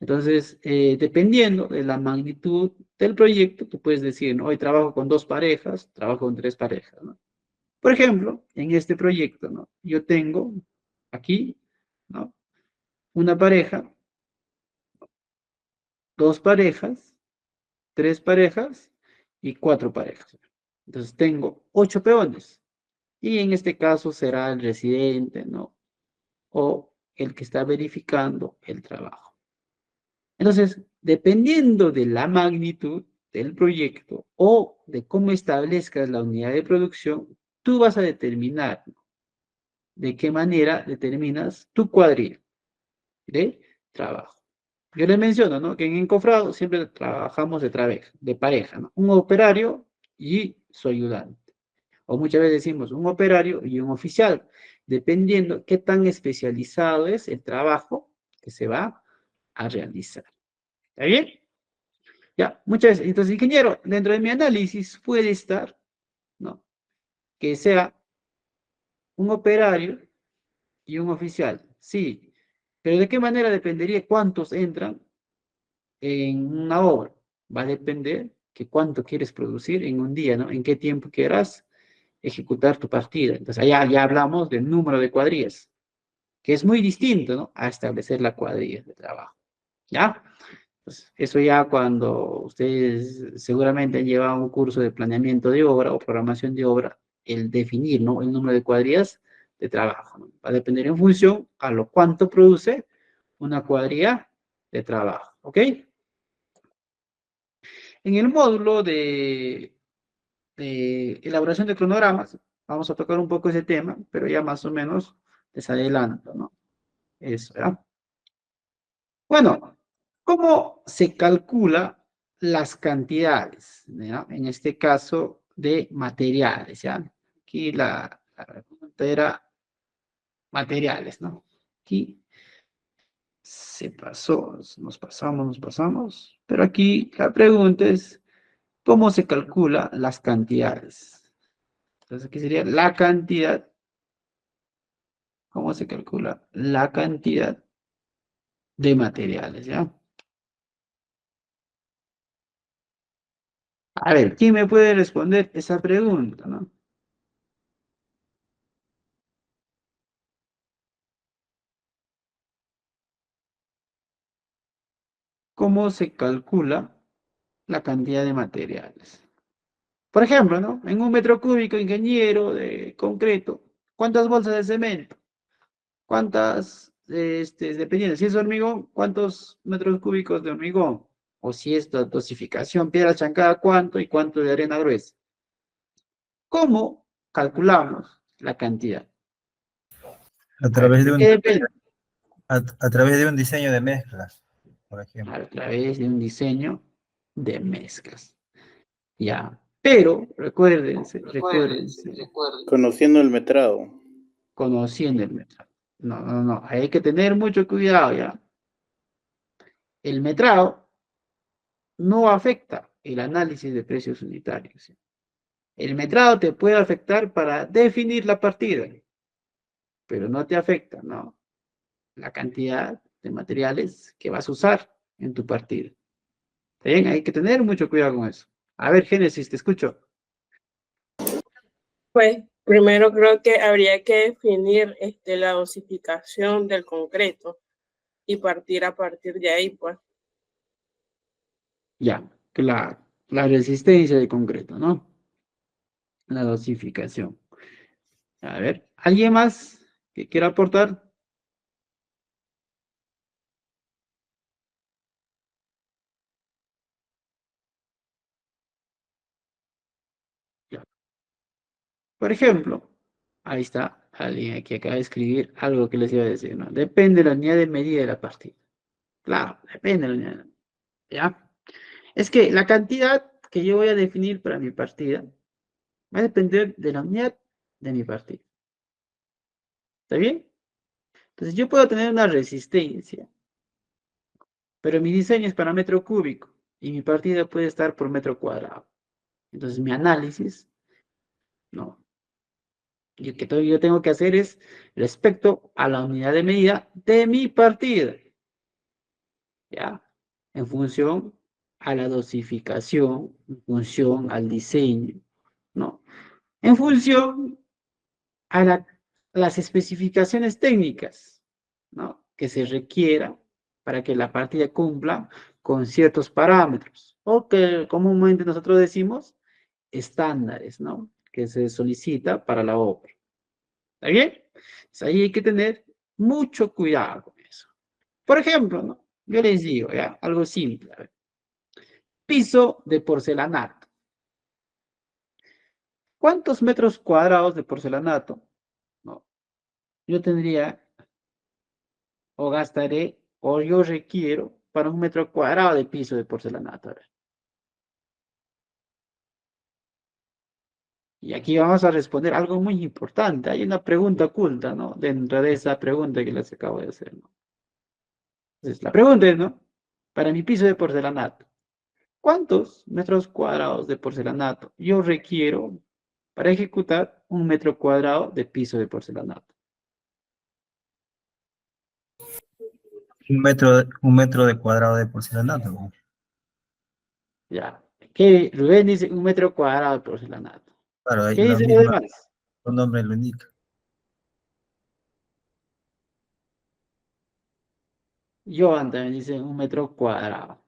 Entonces, dependiendo de la magnitud del proyecto, tú puedes decir, ¿no? Hoy trabajo con 2 parejas, trabajo con 3 parejas, ¿no? Por ejemplo, en este proyecto, ¿no? Yo tengo aquí, ¿no? Una pareja, 2 parejas, 3 parejas y 4 parejas. Entonces tengo 8 peones. Y en este caso será el residente, ¿no? O el que está verificando el trabajo. Entonces, dependiendo de la magnitud del proyecto o de cómo establezcas la unidad de producción, tú vas a determinar, ¿no? De qué manera determinas tu cuadrilla de trabajo. Yo les menciono, ¿no? Que en encofrado siempre trabajamos de pareja, ¿no? Un operario y su ayudante. O muchas veces decimos un operario y un oficial, dependiendo qué tan especializado es el trabajo que se va a realizar. ¿Está bien? Ya, muchas veces. Entonces, ingeniero, dentro de mi análisis puede estar, ¿no? Que sea un operario y un oficial. Sí, pero ¿de qué manera dependería cuántos entran en una obra? Va a depender que cuánto quieres producir en un día, ¿no? En qué tiempo quieras ejecutar tu partida. Entonces, allá ya hablamos del número de cuadrillas, que es muy distinto, ¿no? A establecer la cuadrilla de trabajo. ¿Ya? Pues eso ya cuando ustedes seguramente han llevado un curso de planeamiento de obra o programación de obra, el definir, ¿no? El número de cuadrillas de trabajo, ¿no? Va a depender en función a lo cuánto produce una cuadrilla de trabajo, ¿ok? En el módulo de elaboración de cronogramas, vamos a tocar un poco ese tema, pero ya más o menos les adelanto, ¿no? Eso, ¿verdad? Bueno, ¿cómo se calcula las cantidades, ¿ya? En este caso de materiales, ¿ya? Aquí la pregunta era materiales, ¿no? Aquí se pasó, nos pasamos, pero aquí la pregunta es, ¿cómo se calcula las cantidades? Entonces aquí sería la cantidad, ¿cómo se calcula? La cantidad de materiales, ¿ya? A ver, ¿quién me puede responder esa pregunta, no? ¿Cómo se calcula la cantidad de materiales? Por ejemplo, ¿no? En un metro cúbico, ingeniero de concreto, ¿cuántas bolsas de cemento? ¿Cuántas, dependiendo, si es hormigón, cuántos metros cúbicos de hormigón? O si es dosificación, piedra chancada, ¿cuánto? Y cuánto de arena gruesa. ¿Cómo calculamos la cantidad? A A ver, través de ¿de qué un, depende? a través de un diseño de mezclas, por ejemplo. A través de un diseño de mezclas. Ya. Pero, recuérdense, Conociendo el metrado. conociendo el metrado. No, no, no, hay que tener mucho cuidado, ya. El metrado no afecta el análisis de precios unitarios, ¿sí? El metrado te puede afectar para definir la partida, pero no te afecta, ¿no? La cantidad de materiales que vas a usar en tu partida. ¿Está bien? Hay que tener mucho cuidado con eso. A ver, Génesis, te escucho. Pues primero creo que habría que definir la dosificación del concreto y partir a partir de ahí, pues. Ya, la resistencia de concreto, ¿no? La dosificación. A ver, ¿alguien más que quiera aportar? Ya. Por ejemplo, ahí está alguien aquí acaba de escribir algo que les iba a decir, ¿no? Depende de la unidad de medida de la partida. Claro, depende de la unidad. ¿Ya? Es que la cantidad que yo voy a definir para mi partida va a depender de la unidad de mi partida. ¿Está bien? Entonces yo puedo tener una resistencia, pero mi diseño es para metro cúbico y mi partida puede estar por metro cuadrado. Entonces mi análisis, no. Y lo que yo tengo que hacer es respecto a la unidad de medida de mi partida. ¿Ya? En función a la dosificación, en función al diseño, ¿no? En función a las especificaciones técnicas, ¿no? Que se requiera para que la partida cumpla con ciertos parámetros, o que comúnmente nosotros decimos estándares, ¿no? Que se solicita para la obra. ¿Está bien? Pues ahí hay que tener mucho cuidado con eso. Por ejemplo, ¿no? Yo les digo, ¿ya? Algo simple. A ver. Piso de porcelanato. ¿Cuántos metros cuadrados de porcelanato? No, yo tendría o gastaré o yo requiero para un metro cuadrado de piso de porcelanato. A ver. Y aquí vamos a responder algo muy importante. Hay una pregunta oculta, ¿no? Dentro de esa pregunta que les acabo de hacer, ¿no? Entonces, la pregunta es, ¿no? Para mi piso de porcelanato, ¿cuántos metros cuadrados de porcelanato yo requiero para ejecutar un metro cuadrado de piso de porcelanato? Un metro de cuadrado de porcelanato, ¿no? Ya. ¿Qué? Rubén dice un metro cuadrado de porcelanato. Claro, ahí ¿Qué la dicen los misma, demás? su nombre lo indica. Joan también dice un metro cuadrado.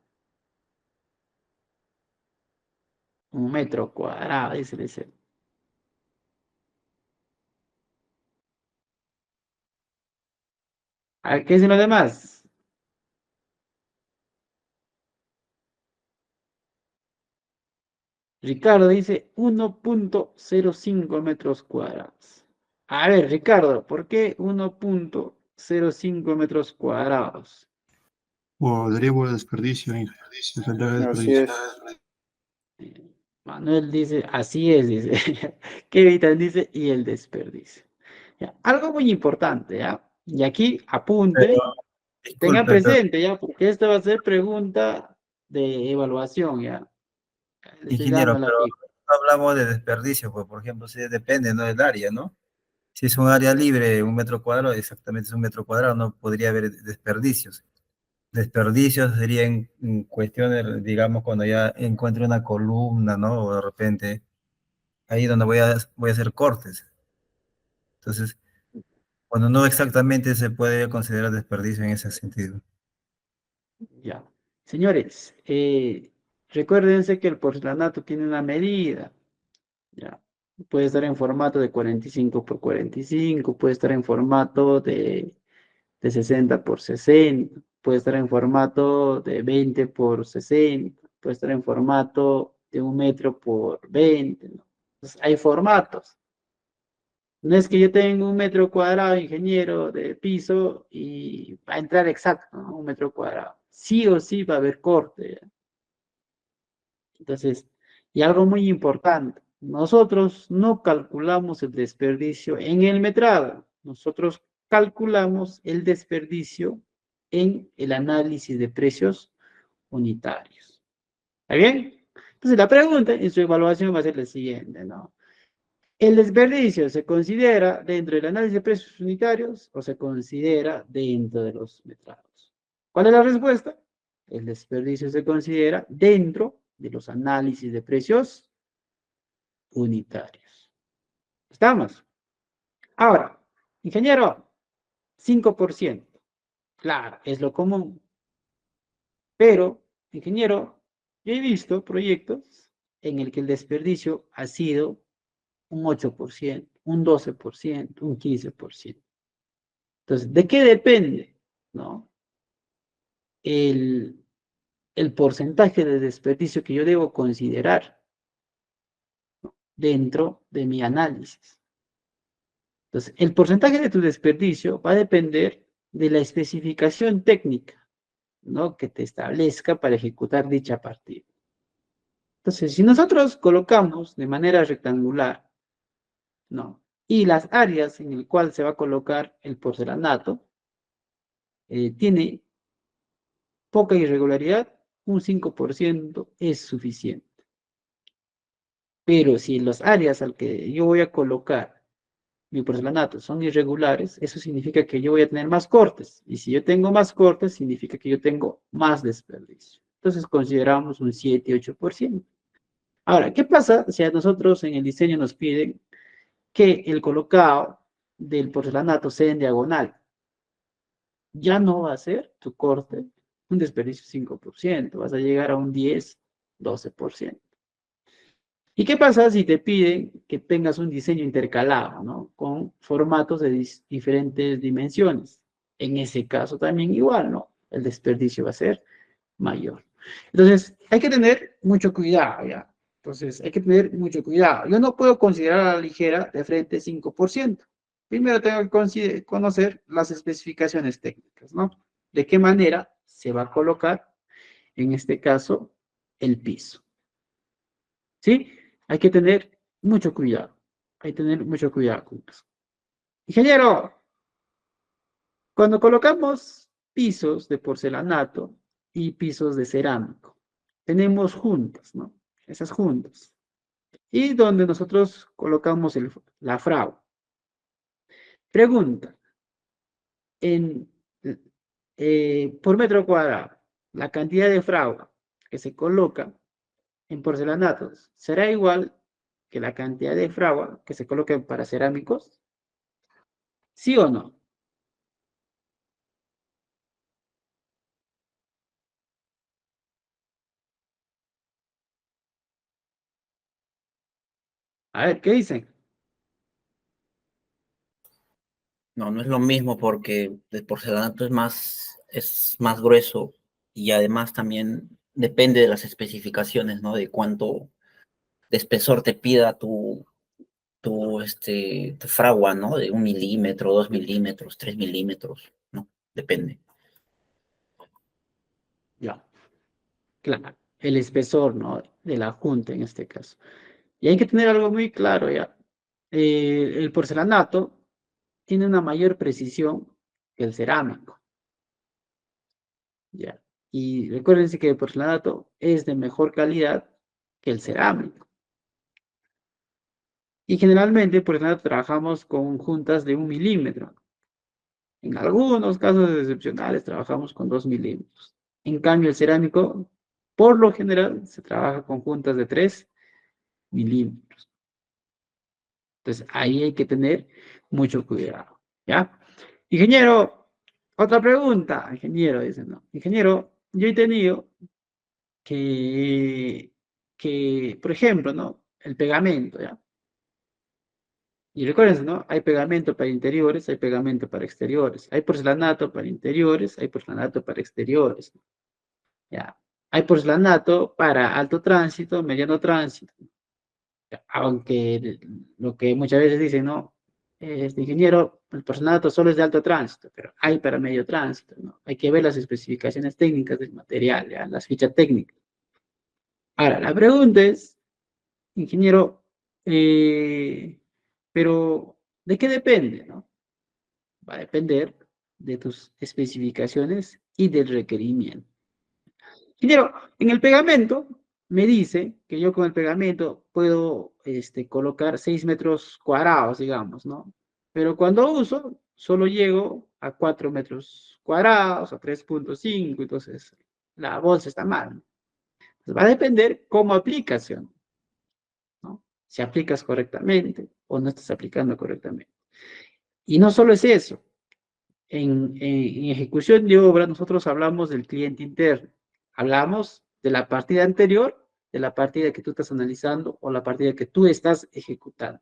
Un metro cuadrado, dice. A ver, ¿qué dicen los demás? Ricardo dice 1.05 metros cuadrados. A ver, Ricardo, ¿por qué 1.05 metros cuadrados? Podría por desperdicio, porcentaje de Así desperdicio. es. Manuel dice, así es, dice. Kevin dice, y el desperdicio. Ya, algo muy importante, ¿ya? Y aquí apunte, Pero, tenga disculpe, pero, presente, ¿ya? Porque esta va a ser pregunta de evaluación, ¿ya? Le estoy dando ingeniero, la pero fija. no hablamos de desperdicio, pues, por ejemplo, si depende, ¿no? Del área, ¿no? Si es un área libre, 1 metro cuadrado, exactamente es 1 metro cuadrado, no podría haber desperdicios. Desperdicios serían cuestiones, digamos, cuando ya encuentre una columna, ¿no? O de repente, ahí donde voy a hacer cortes. Entonces, cuando no exactamente se puede considerar desperdicio en ese sentido. Ya. Señores, recuérdense que el porcelanato tiene una medida, ¿ya? Puede estar en formato de 45 por 45, puede estar en formato de 60 por 60, puede estar en formato de 20 por 60, puede estar en formato de 1 metro por 20, ¿no? Entonces, hay formatos. No es que yo tenga 1 metro cuadrado, ingeniero, de piso y va a entrar exacto, ¿no? 1 metro cuadrado. Sí o sí va a haber corte, ¿ya? Entonces, y algo muy importante, nosotros no calculamos el desperdicio en el metrado, nosotros calculamos el desperdicio en el análisis de precios unitarios. ¿Está bien? Entonces, la pregunta en su evaluación va a ser la siguiente, ¿no? ¿El desperdicio se considera dentro del análisis de precios unitarios o se considera dentro de los metrados? ¿Cuál es la respuesta? El desperdicio se considera dentro de los análisis de precios unitarios. ¿Estamos? Ahora, ingeniero, 5%. Claro, es lo común. Pero, ingeniero, yo he visto proyectos en el que el desperdicio ha sido un 8%, un 12%, un 15%. Entonces, ¿de qué depende? ¿No? El, el porcentaje de desperdicio que yo debo considerar, ¿no?, dentro de mi análisis. Entonces, el porcentaje de tu desperdicio va a depender de la especificación técnica, ¿no?, que te establezca para ejecutar dicha partida. Entonces, si nosotros colocamos de manera rectangular, ¿no?, y las áreas en el cual se va a colocar el porcelanato tiene poca irregularidad, un 5% es suficiente. Pero si las áreas al que yo voy a colocar mi porcelanato son irregulares, eso significa que yo voy a tener más cortes. Y si yo tengo más cortes, significa que yo tengo más desperdicio. Entonces consideramos un 7-8%. Ahora, ¿qué pasa si a nosotros en el diseño nos piden que el colocado del porcelanato sea en diagonal? Ya no va a ser tu corte un desperdicio 5%, vas a llegar a un 10-12%. ¿Y qué pasa si te piden que tengas un diseño intercalado, ¿no?, con formatos de diferentes dimensiones? En ese caso también igual, ¿no? El desperdicio va a ser mayor. Entonces, hay que tener mucho cuidado, ¿ya? Entonces, hay que tener mucho cuidado. Yo no puedo considerar a la ligera de frente 5%. Primero tengo que conocer las especificaciones técnicas, ¿no? De qué manera se va a colocar, en este caso, el piso. ¿Sí? Hay que tener mucho cuidado. Hay que tener mucho cuidado con eso. Ingeniero, cuando colocamos pisos de porcelanato y pisos de cerámico, tenemos juntas, ¿no? Esas juntas. Y donde nosotros colocamos la fragua. Pregunta, en, por metro cuadrado, la cantidad de fragua que se coloca en porcelanatos será igual que la cantidad de fragua que se coloca para cerámicos. ¿Sí o no? A ver, ¿qué dicen? No, no es lo mismo porque el porcelanato es más grueso y además también depende de las especificaciones, ¿no? De cuánto de espesor te pida tu fragua, ¿no? De 1 milímetro, 2 milímetros, 3 milímetros, ¿no? Depende. Ya, claro, el espesor, ¿no? De la junta en este caso. Y hay que tener algo muy claro, ya. El porcelanato tiene una mayor precisión que el cerámico, ya. Y recuérdense que el porcelanato es de mejor calidad que el cerámico. Y generalmente, por ejemplo, trabajamos con juntas de 1 milímetro. En algunos casos excepcionales trabajamos con 2 milímetros. En cambio, el cerámico, por lo general, se trabaja con juntas de 3 milímetros. Entonces, ahí hay que tener mucho cuidado, ¿ya? Ingeniero, otra pregunta. Ingeniero, dice, ¿no? Ingeniero, yo he tenido que, por ejemplo, ¿no? El pegamento, ¿ya? Y recuerden, ¿no? Hay pegamento para interiores, hay pegamento para exteriores. Hay porcelanato para interiores, hay porcelanato para exteriores. ¿Ya? Hay porcelanato para alto tránsito, mediano tránsito. ¿Ya? Aunque lo que muchas veces dicen, ¿no? Este ingeniero, el porcelanato solo es de alto tránsito, pero hay para medio tránsito, ¿no? Hay que ver las especificaciones técnicas del material, ¿ya? Las fichas técnicas. Ahora, la pregunta es, ingeniero, pero ¿de qué depende, no? Va a depender de tus especificaciones y del requerimiento. Ingeniero, en el pegamento me dice que yo con el pegamento puedo colocar 6 metros cuadrados, digamos, ¿no? Pero cuando uso, solo llego a 4 metros cuadrados, a 3,5, entonces la bolsa está mal. Entonces, va a depender cómo aplicación, ¿no? Si aplicas correctamente o no estás aplicando correctamente. Y no solo es eso. En ejecución de obra, nosotros hablamos del cliente interno. Hablamos de la partida anterior, de la partida que tú estás analizando o la partida que tú estás ejecutando.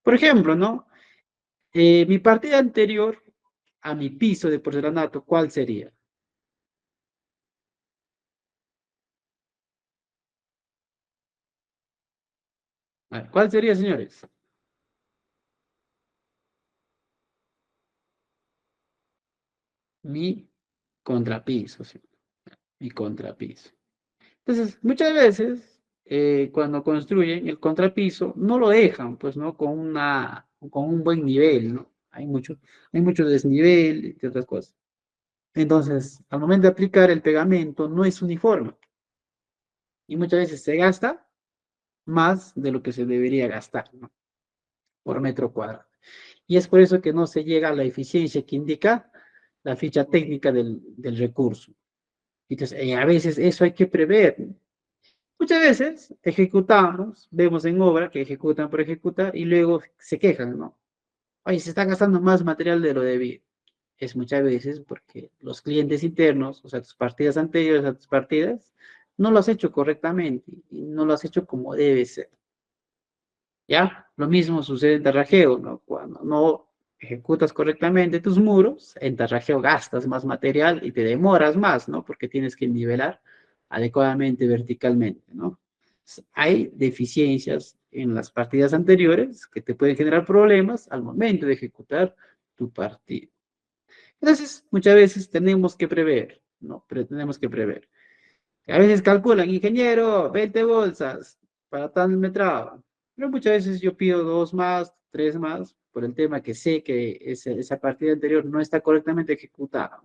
Por ejemplo, ¿no? Mi partida anterior a mi piso de porcelanato, ¿cuál sería? A ver, ¿cuál sería, señores? Mi contrapiso, ¿sí? Mi contrapiso. Entonces, muchas veces, cuando construyen el contrapiso, no lo dejan, pues, ¿no? Con un buen nivel, ¿no? Hay mucho desnivel y otras cosas. Entonces, al momento de aplicar el pegamento, no es uniforme. Y muchas veces se gasta más de lo que se debería gastar, ¿no? Por metro cuadrado. Y es por eso que no se llega a la eficiencia que indica la ficha técnica del recurso. Entonces, a veces eso hay que prever, ¿no? Muchas veces ejecutamos, vemos en obra que ejecutan por ejecutar y luego se quejan, ¿no? Oye, se está gastando más material de lo debido. Es muchas veces porque los clientes internos, o sea, tus partidas anteriores a tus partidas, no lo has hecho correctamente y no lo has hecho como debe ser. ¿Ya? Lo mismo sucede en tarrajeo, ¿no? Cuando no ejecutas correctamente tus muros, en tarrajeo gastas más material y te demoras más, ¿no? Porque tienes que nivelar adecuadamente verticalmente, ¿no? Hay deficiencias en las partidas anteriores que te pueden generar problemas al momento de ejecutar tu partida. Entonces, muchas veces tenemos que prever, ¿no? Pero tenemos que prever. A veces calculan, ingeniero, 20 bolsas para tal metrado. Pero muchas veces yo pido 2 más, 3 más, por el tema que sé que esa partida anterior no está correctamente ejecutada.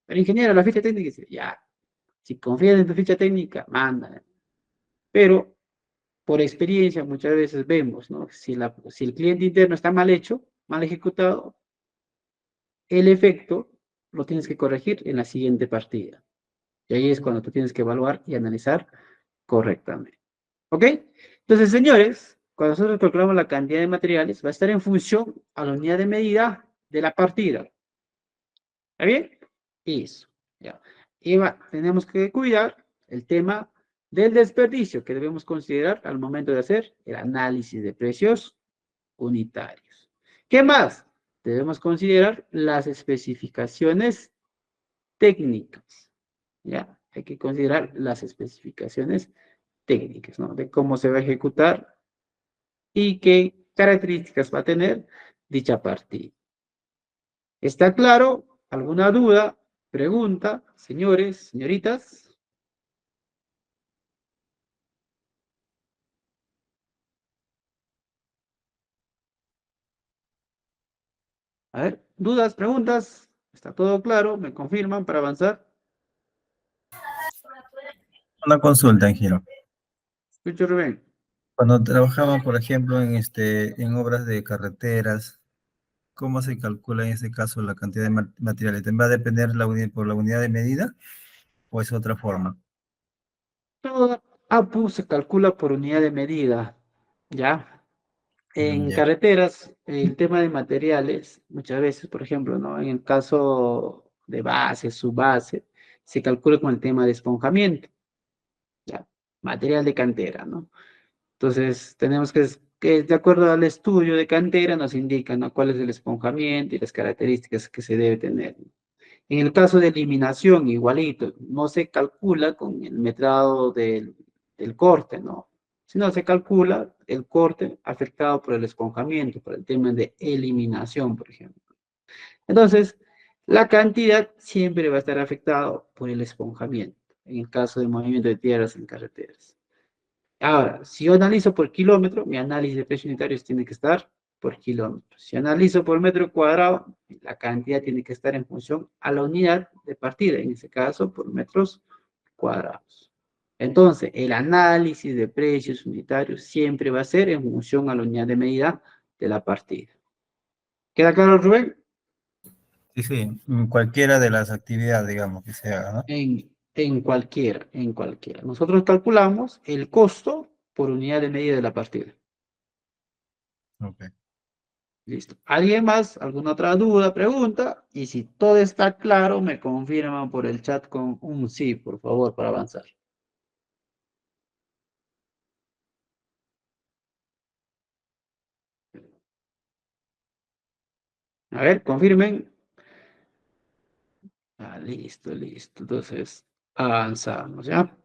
Pero ingeniero, la ficha técnica dice, ya, si confías en tu ficha técnica, mándala. Pero por experiencia muchas veces vemos, ¿no? Si el cliente interno está mal hecho, mal ejecutado, el efecto lo tienes que corregir en la siguiente partida. Y ahí es cuando tú tienes que evaluar y analizar correctamente. ¿Ok? Entonces, señores, cuando nosotros calculamos la cantidad de materiales, va a estar en función a la unidad de medida de la partida. ¿Está bien? Eso. Ya. Y tenemos que cuidar el tema del desperdicio que debemos considerar al momento de hacer el análisis de precios unitarios. ¿Qué más? Debemos considerar las especificaciones técnicas. ¿Ya? Hay que considerar las especificaciones técnicas, ¿no? De cómo se va a ejecutar y qué características va a tener dicha partida. ¿Está claro? ¿Alguna duda? Pregunta, señores, señoritas. A ver, dudas, preguntas. ¿Está todo claro? ¿Me confirman para avanzar? Una consulta, Angelo. Escucho, Rubén. Cuando trabajamos, por ejemplo, en obras de carreteras, ¿cómo se calcula en ese caso la cantidad de materiales? ¿Va a depender por la unidad de medida o es otra forma? Toda APU se calcula por unidad de medida, ¿ya? En Ya. carreteras, el tema de materiales, muchas veces, por ejemplo, ¿no? En el caso de base, subbase, se calcula con el tema de esponjamiento, ¿ya? Material de cantera, ¿no? Entonces, tenemos que, de acuerdo al estudio de cantera, nos indican, ¿no? Cuál es el esponjamiento y las características que se debe tener. En el caso de eliminación, igualito, no se calcula con el metrado del corte, ¿no? Sino se calcula el corte afectado por el esponjamiento, por el tema de eliminación, por ejemplo. Entonces, la cantidad siempre va a estar afectado por el esponjamiento, en el caso de movimiento de tierras en carreteras. Ahora, si yo analizo por kilómetro, mi análisis de precios unitarios tiene que estar por kilómetro. Si analizo por metro cuadrado, la cantidad tiene que estar en función a la unidad de partida, en este caso por metros cuadrados. Entonces, el análisis de precios unitarios siempre va a ser en función a la unidad de medida de la partida. ¿Queda claro, Rubén? Sí, sí, en cualquiera de las actividades, digamos, que se haga, ¿no? En cualquiera, en cualquiera. Nosotros calculamos el costo por unidad de medida de la partida. Ok. Listo. ¿Alguien más? ¿Alguna otra duda, pregunta? Y si todo está claro, me confirman por el chat con un sí, por favor, para avanzar. A ver, confirmen. Ah, listo, listo. Entonces, avanzamos, ¿ya?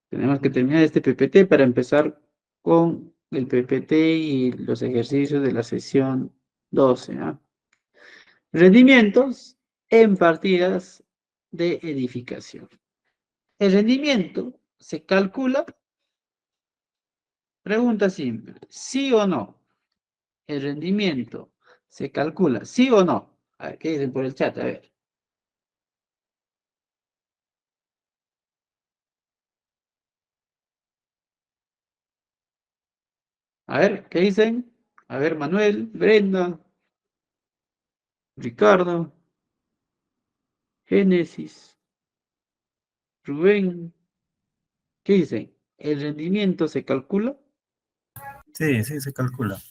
Tenemos que terminar este PPT para empezar con el PPT y los ejercicios de la sesión 12, ¿ya? Rendimientos en partidas de edificación. El rendimiento se calcula, pregunta simple, ¿sí o no? El rendimiento se calcula, ¿sí o no? A ver, ¿qué dicen por el chat? A ver. A ver, ¿qué dicen? A ver, Manuel, Brenda, Ricardo, Génesis, Rubén, ¿qué dicen? ¿El rendimiento se calcula? Sí, sí, se calcula.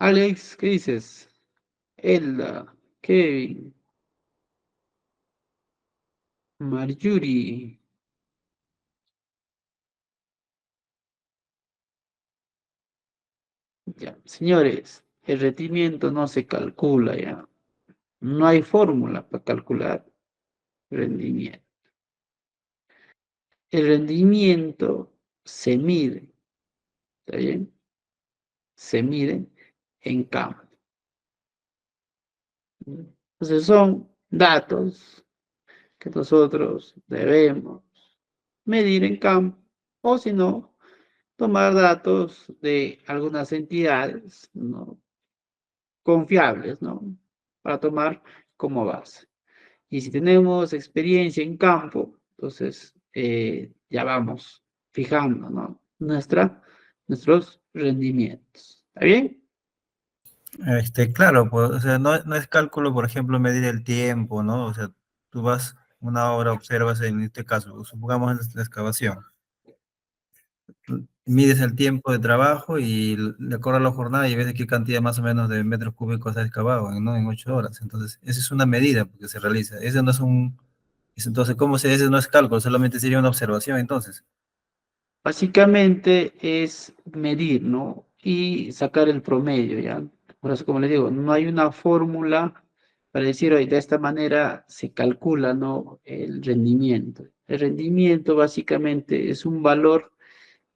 Alex, ¿qué dices? Elda, Kevin, Marjorie. Ya, señores, el rendimiento no se calcula ya. No hay fórmula para calcular rendimiento. El rendimiento se mide, ¿está bien? Se mide en campo. Entonces son datos que nosotros debemos medir en campo, o si no, tomar datos de algunas entidades, ¿no? Confiables, ¿no? Para tomar como base. Y si tenemos experiencia en campo, entonces ya vamos fijando, ¿no? Nuestros rendimientos. ¿Está bien? Claro, pues, o sea, no es cálculo, por ejemplo, medir el tiempo, ¿no? O sea, tú vas una hora, observas en este caso, supongamos la excavación, mides el tiempo de trabajo y le corres la jornada y ves de qué cantidad más o menos de metros cúbicos has excavado, ¿no? En 8 horas. Entonces, esa es una medida que se realiza. Ese no es entonces, ¿cómo se ese no es cálculo? Solamente sería una observación, entonces. Básicamente es medir, ¿no? Y sacar el promedio, ¿ya? Por eso, como les digo, no hay una fórmula para decir, oye, de esta manera se calcula, ¿no? El rendimiento. El rendimiento básicamente es un valor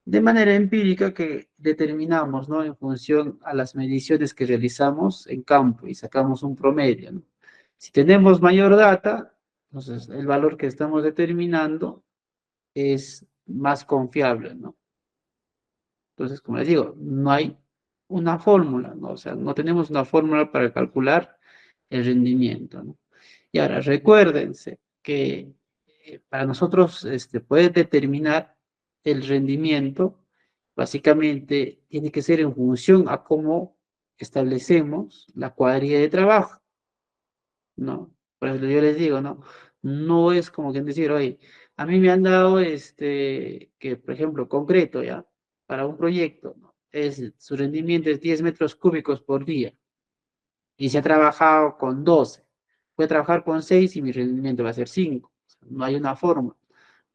de manera empírica que determinamos, ¿no? En función a las mediciones que realizamos en campo y sacamos un promedio, ¿no? Si tenemos mayor data, entonces el valor que estamos determinando es más confiable, ¿no? Entonces, como les digo, no hay una fórmula, ¿no? O sea, no tenemos una fórmula para calcular el rendimiento, ¿no? Y ahora, recuérdense que para nosotros poder determinar el rendimiento, básicamente tiene que ser en función a cómo establecemos la cuadrilla de trabajo, ¿no? Por eso yo les digo, ¿no? No es como que decir, oye, a mí me han dado que, por ejemplo, concreto, ¿ya? Para un proyecto, ¿no? Su rendimiento es 10 metros cúbicos por día y se ha trabajado con 12. Voy a trabajar con 6 y mi rendimiento va a ser 5. No hay una forma.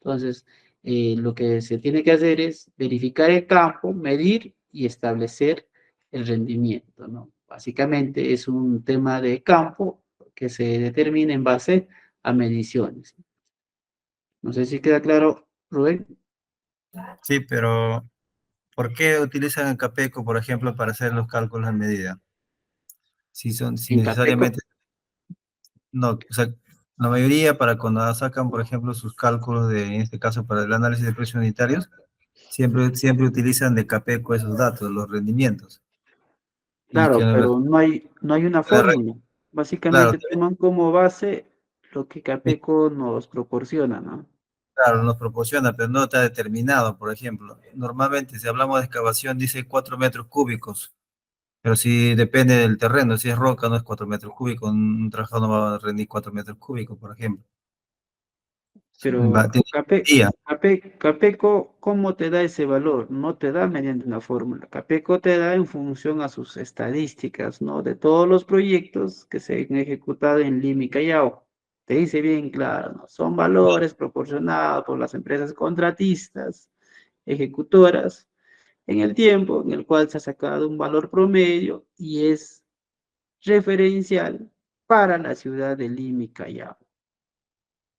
Entonces, lo que se tiene que hacer es verificar el campo, medir y establecer el rendimiento, ¿no? Básicamente es un tema de campo que se determina en base a mediciones. No sé si queda claro, Rubén. Sí, pero ¿por qué utilizan el CAPECO, por ejemplo, para hacer los cálculos en medida? Si En Capeco, necesariamente, no, o sea, la mayoría para cuando sacan, por ejemplo, sus cálculos en este caso, para el análisis de precios unitarios, siempre utilizan de CAPECO esos datos, los rendimientos. Y que claro, pero no hay una fórmula. claro, Básicamente toman como base lo que Capeco nos proporciona, ¿no? claro, nos proporciona, pero no está determinado, por ejemplo. Normalmente, si hablamos de excavación, dice 4 metros cúbicos, pero si depende del terreno, si es roca, no es 4 metros cúbicos, un trabajador no va a rendir 4 metros cúbicos, por ejemplo. Pero Tiene día, Capeco, ¿cómo te da ese valor? No te da mediante una fórmula. Capeco te da en función a sus estadísticas, ¿no? De todos los proyectos que se han ejecutado en Lima y Callao. Te dice bien claro, ¿no? Son valores proporcionados por las empresas contratistas, ejecutoras, en el tiempo en el cual se ha sacado un valor promedio y es referencial para la ciudad de Lima y Callao.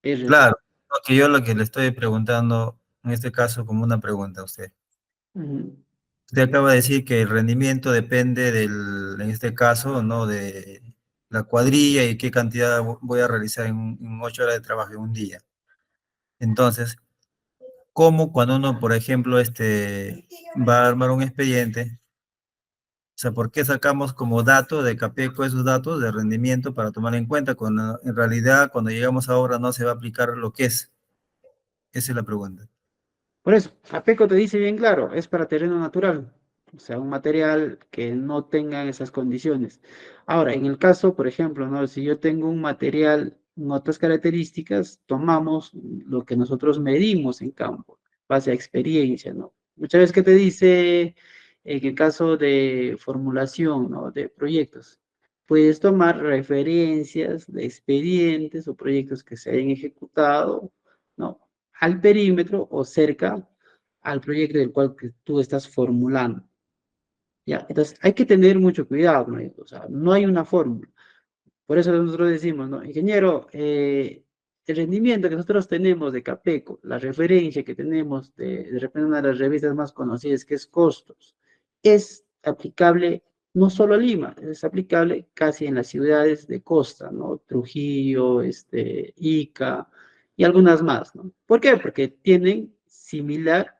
Es claro. Lo que le estoy preguntando, en este caso, como una pregunta a usted. Ujú. Usted acaba de decir que el rendimiento depende en este caso, ¿no? De la cuadrilla y qué cantidad voy a realizar en 8 horas de trabajo en un día. Entonces, ¿cómo cuando uno, por ejemplo, va a armar un expediente? O sea, ¿por qué sacamos como dato de Capeco esos datos de rendimiento para tomar en cuenta cuando en realidad cuando llegamos a obra no se va a aplicar lo que es? Esa es la pregunta. Por eso, Apeco te dice bien claro, es para terreno natural, o sea, un material que no tenga esas condiciones. Ahora, en el caso, por ejemplo, ¿no? Si yo tengo un material con otras características, tomamos lo que nosotros medimos en campo, base a experiencia, ¿no? Muchas veces que te dice, en el caso de formulación, ¿no? De proyectos, puedes tomar referencias de expedientes o proyectos que se hayan ejecutado, ¿no? Al perímetro o cerca al proyecto del cual que tú estás formulando. ¿Ya? Entonces, hay que tener mucho cuidado, ¿no? O sea, no hay una fórmula. Por eso nosotros decimos, ¿no? Ingeniero, el rendimiento que nosotros tenemos de Capeco, la referencia que tenemos de repente una de las revistas más conocidas, que es Costos, es aplicable no solo a Lima, es aplicable casi en las ciudades de costa, ¿no? Trujillo, Ica y algunas más, ¿no? ¿Por qué? Porque tienen similar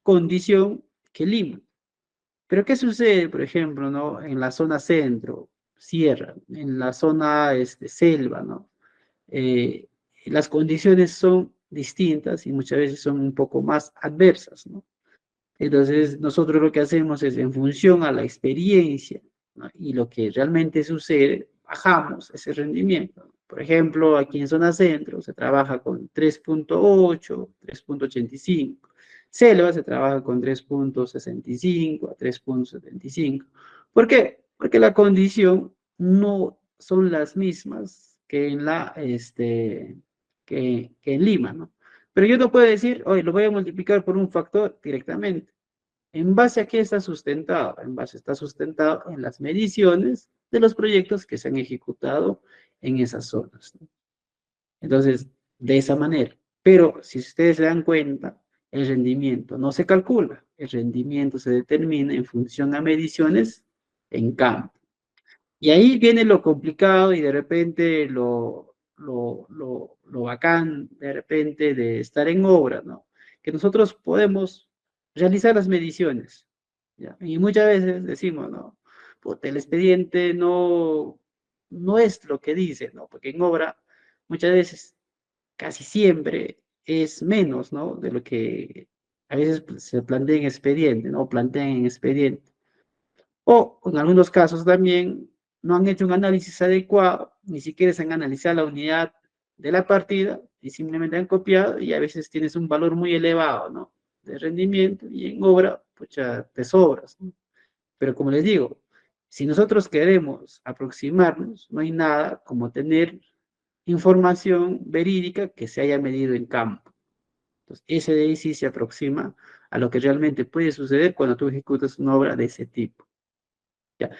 condición que Lima. Pero ¿qué sucede, por ejemplo, ¿no? En la zona centro, sierra, en la zona selva, ¿no? Eh, las condiciones son distintas y muchas veces son un poco más adversas, ¿no? Entonces, nosotros lo que hacemos es, en función a la experiencia, ¿no? Y lo que realmente sucede, bajamos ese rendimiento. Por ejemplo, aquí en zona centro se trabaja con 3.8, 3.85. Selva se trabaja con 3.65 a 3.75. ¿Por qué? Porque la condición no son las mismas que que en Lima, ¿no? Pero yo no puedo decir, hoy lo voy a multiplicar por un factor directamente. ¿En base a qué está sustentado? Está sustentado en las mediciones de los proyectos que se han ejecutado en esas zonas, ¿no? Entonces, de esa manera. Pero si ustedes se dan cuenta, el rendimiento no se calcula, el rendimiento se determina en función a mediciones en campo. Y ahí viene lo complicado y de repente lo bacán de repente de estar en obra, ¿no? Que nosotros podemos realizar las mediciones, ¿ya? Y muchas veces decimos, ¿no? Puta, el expediente no es lo que dice, ¿no? Porque en obra muchas veces, casi siempre, es menos, ¿no? De lo que a veces pues, se plantea en expediente, ¿no? Plantean en expediente. O en algunos casos también no han hecho un análisis adecuado, ni siquiera se han analizado la unidad de la partida y simplemente han copiado y a veces tienes un valor muy elevado, ¿no? De rendimiento y en obra, pues ya te sobras, ¿no? Pero como les digo, si nosotros queremos aproximarnos, no hay nada como tener información verídica que se haya medido en campo. Entonces, ese de ahí sí se aproxima a lo que realmente puede suceder cuando tú ejecutas una obra de ese tipo. ¿Ya?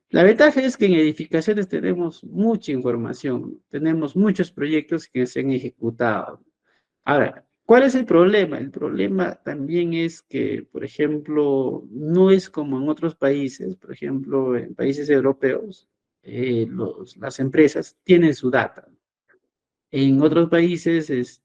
La ventaja es que en edificaciones tenemos mucha información, tenemos muchos proyectos que se han ejecutado. Ahora, ¿cuál es el problema? El problema también es que, por ejemplo, no es como en otros países, por ejemplo, en países europeos, las empresas tienen su data. En otros países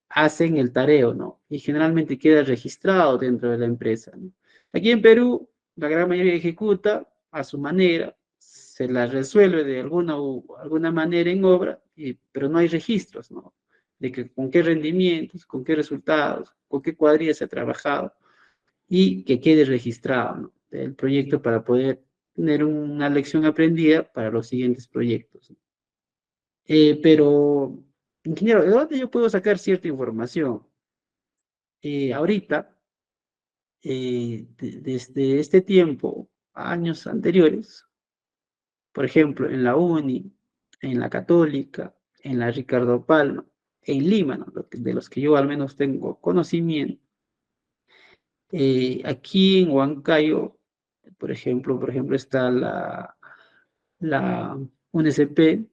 hacen el tareo, ¿no? Y generalmente queda registrado dentro de la empresa, ¿no? Aquí en Perú, la gran mayoría ejecuta a su manera, se la resuelve de alguna manera en obra, pero no hay registros, ¿no? De que, con qué rendimientos, con qué resultados, con qué cuadrillas se ha trabajado y que quede registrado, ¿no? El proyecto para poder tener una lección aprendida para los siguientes proyectos, ¿no? Pero, ingeniero, ¿de dónde yo puedo sacar cierta información? Ahorita, desde este tiempo, años anteriores, por ejemplo, en la UNI, en la Católica, en la Ricardo Palma, en Lima, ¿no? De los que yo al menos tengo conocimiento, aquí en Huancayo, por ejemplo, está la UNSP,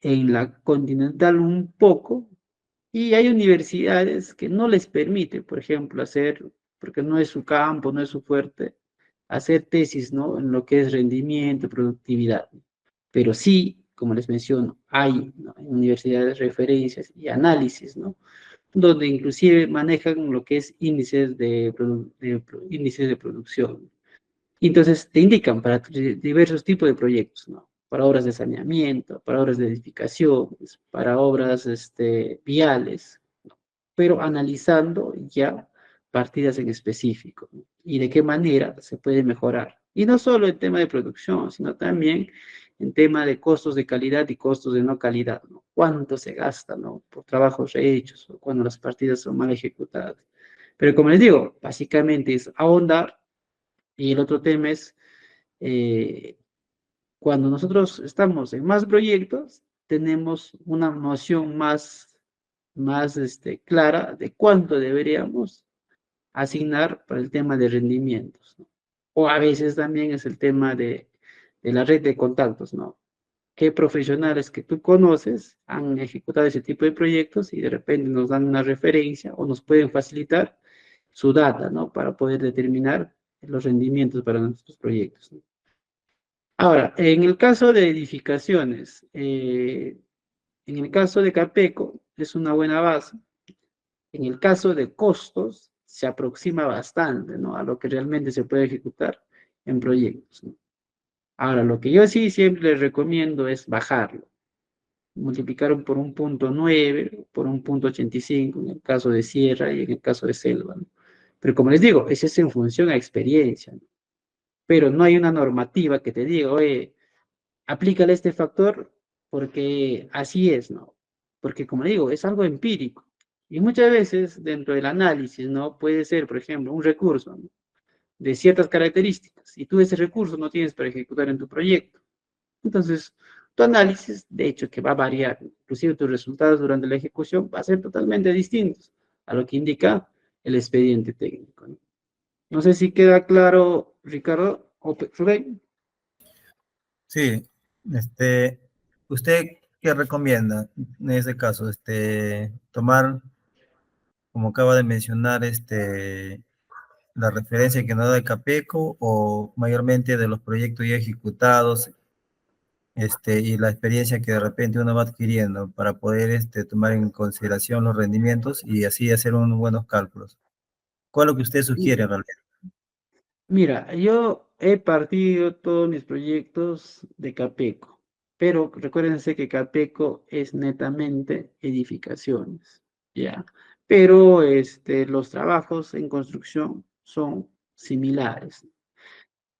en la Continental un poco. Y hay universidades que no les permite, por ejemplo, hacer, porque no es su campo, no es su fuerte, hacer tesis, ¿no? En lo que es rendimiento, productividad. Pero sí, como les menciono, hay, ¿no? Universidades de referencias y análisis, ¿no? Donde inclusive manejan lo que es índices de producción. Y entonces te indican para diversos tipos de proyectos, ¿no? Para obras de saneamiento, para obras de edificaciones, para obras viales, pero analizando ya partidas en específico, ¿no? Y de qué manera se puede mejorar. Y no solo en tema de producción, sino también en tema de costos de calidad y costos de no calidad, ¿no? Cuánto se gasta, ¿no? Por trabajos hechos o cuando las partidas son mal ejecutadas. Pero como les digo, básicamente es ahondar y el otro tema es eh, cuando nosotros estamos en más proyectos, tenemos una noción más clara de cuánto deberíamos asignar para el tema de rendimientos, ¿no? O a veces también es el tema de la red de contactos, ¿no? ¿Qué profesionales que tú conoces han ejecutado ese tipo de proyectos y de repente nos dan una referencia o nos pueden facilitar su data, ¿no? Para poder determinar los rendimientos para nuestros proyectos, ¿no? Ahora, en el caso de edificaciones, en el caso de Capeco es una buena base. En el caso de costos, se aproxima bastante, ¿no? A lo que realmente se puede ejecutar en proyectos, ¿no? Ahora, lo que yo sí siempre les recomiendo es bajarlo, multiplicar por un punto 9, por un punto 85 en el caso de sierra y en el caso de selva, ¿no? Pero como les digo, eso es en función a experiencia, ¿no? Pero no hay una normativa que te diga, oye, aplícale este factor porque así es, ¿no? Porque como digo, es algo empírico. Y muchas veces dentro del análisis, ¿no? Puede ser, por ejemplo, un recurso, ¿no? De ciertas características y tú ese recurso no tienes para ejecutar en tu proyecto. Entonces, tu análisis, de hecho, que va a variar, inclusive tus resultados durante la ejecución va a ser totalmente distintos a lo que indica el expediente técnico, ¿no? No sé si queda claro, Ricardo o Rubén. Sí, este, ¿usted qué recomienda en ese caso? Tomar como acaba de mencionar, la referencia que nos da el Capeco o mayormente de los proyectos ya ejecutados, y la experiencia que de repente uno va adquiriendo para poder tomar en consideración los rendimientos y así hacer unos buenos cálculos. ¿Cuál es lo que usted sugiere en realidad? Mira, yo he partido todos mis proyectos de Capeco, pero recuérdense que Capeco es netamente edificaciones, ¿ya? Pero los trabajos en construcción son similares.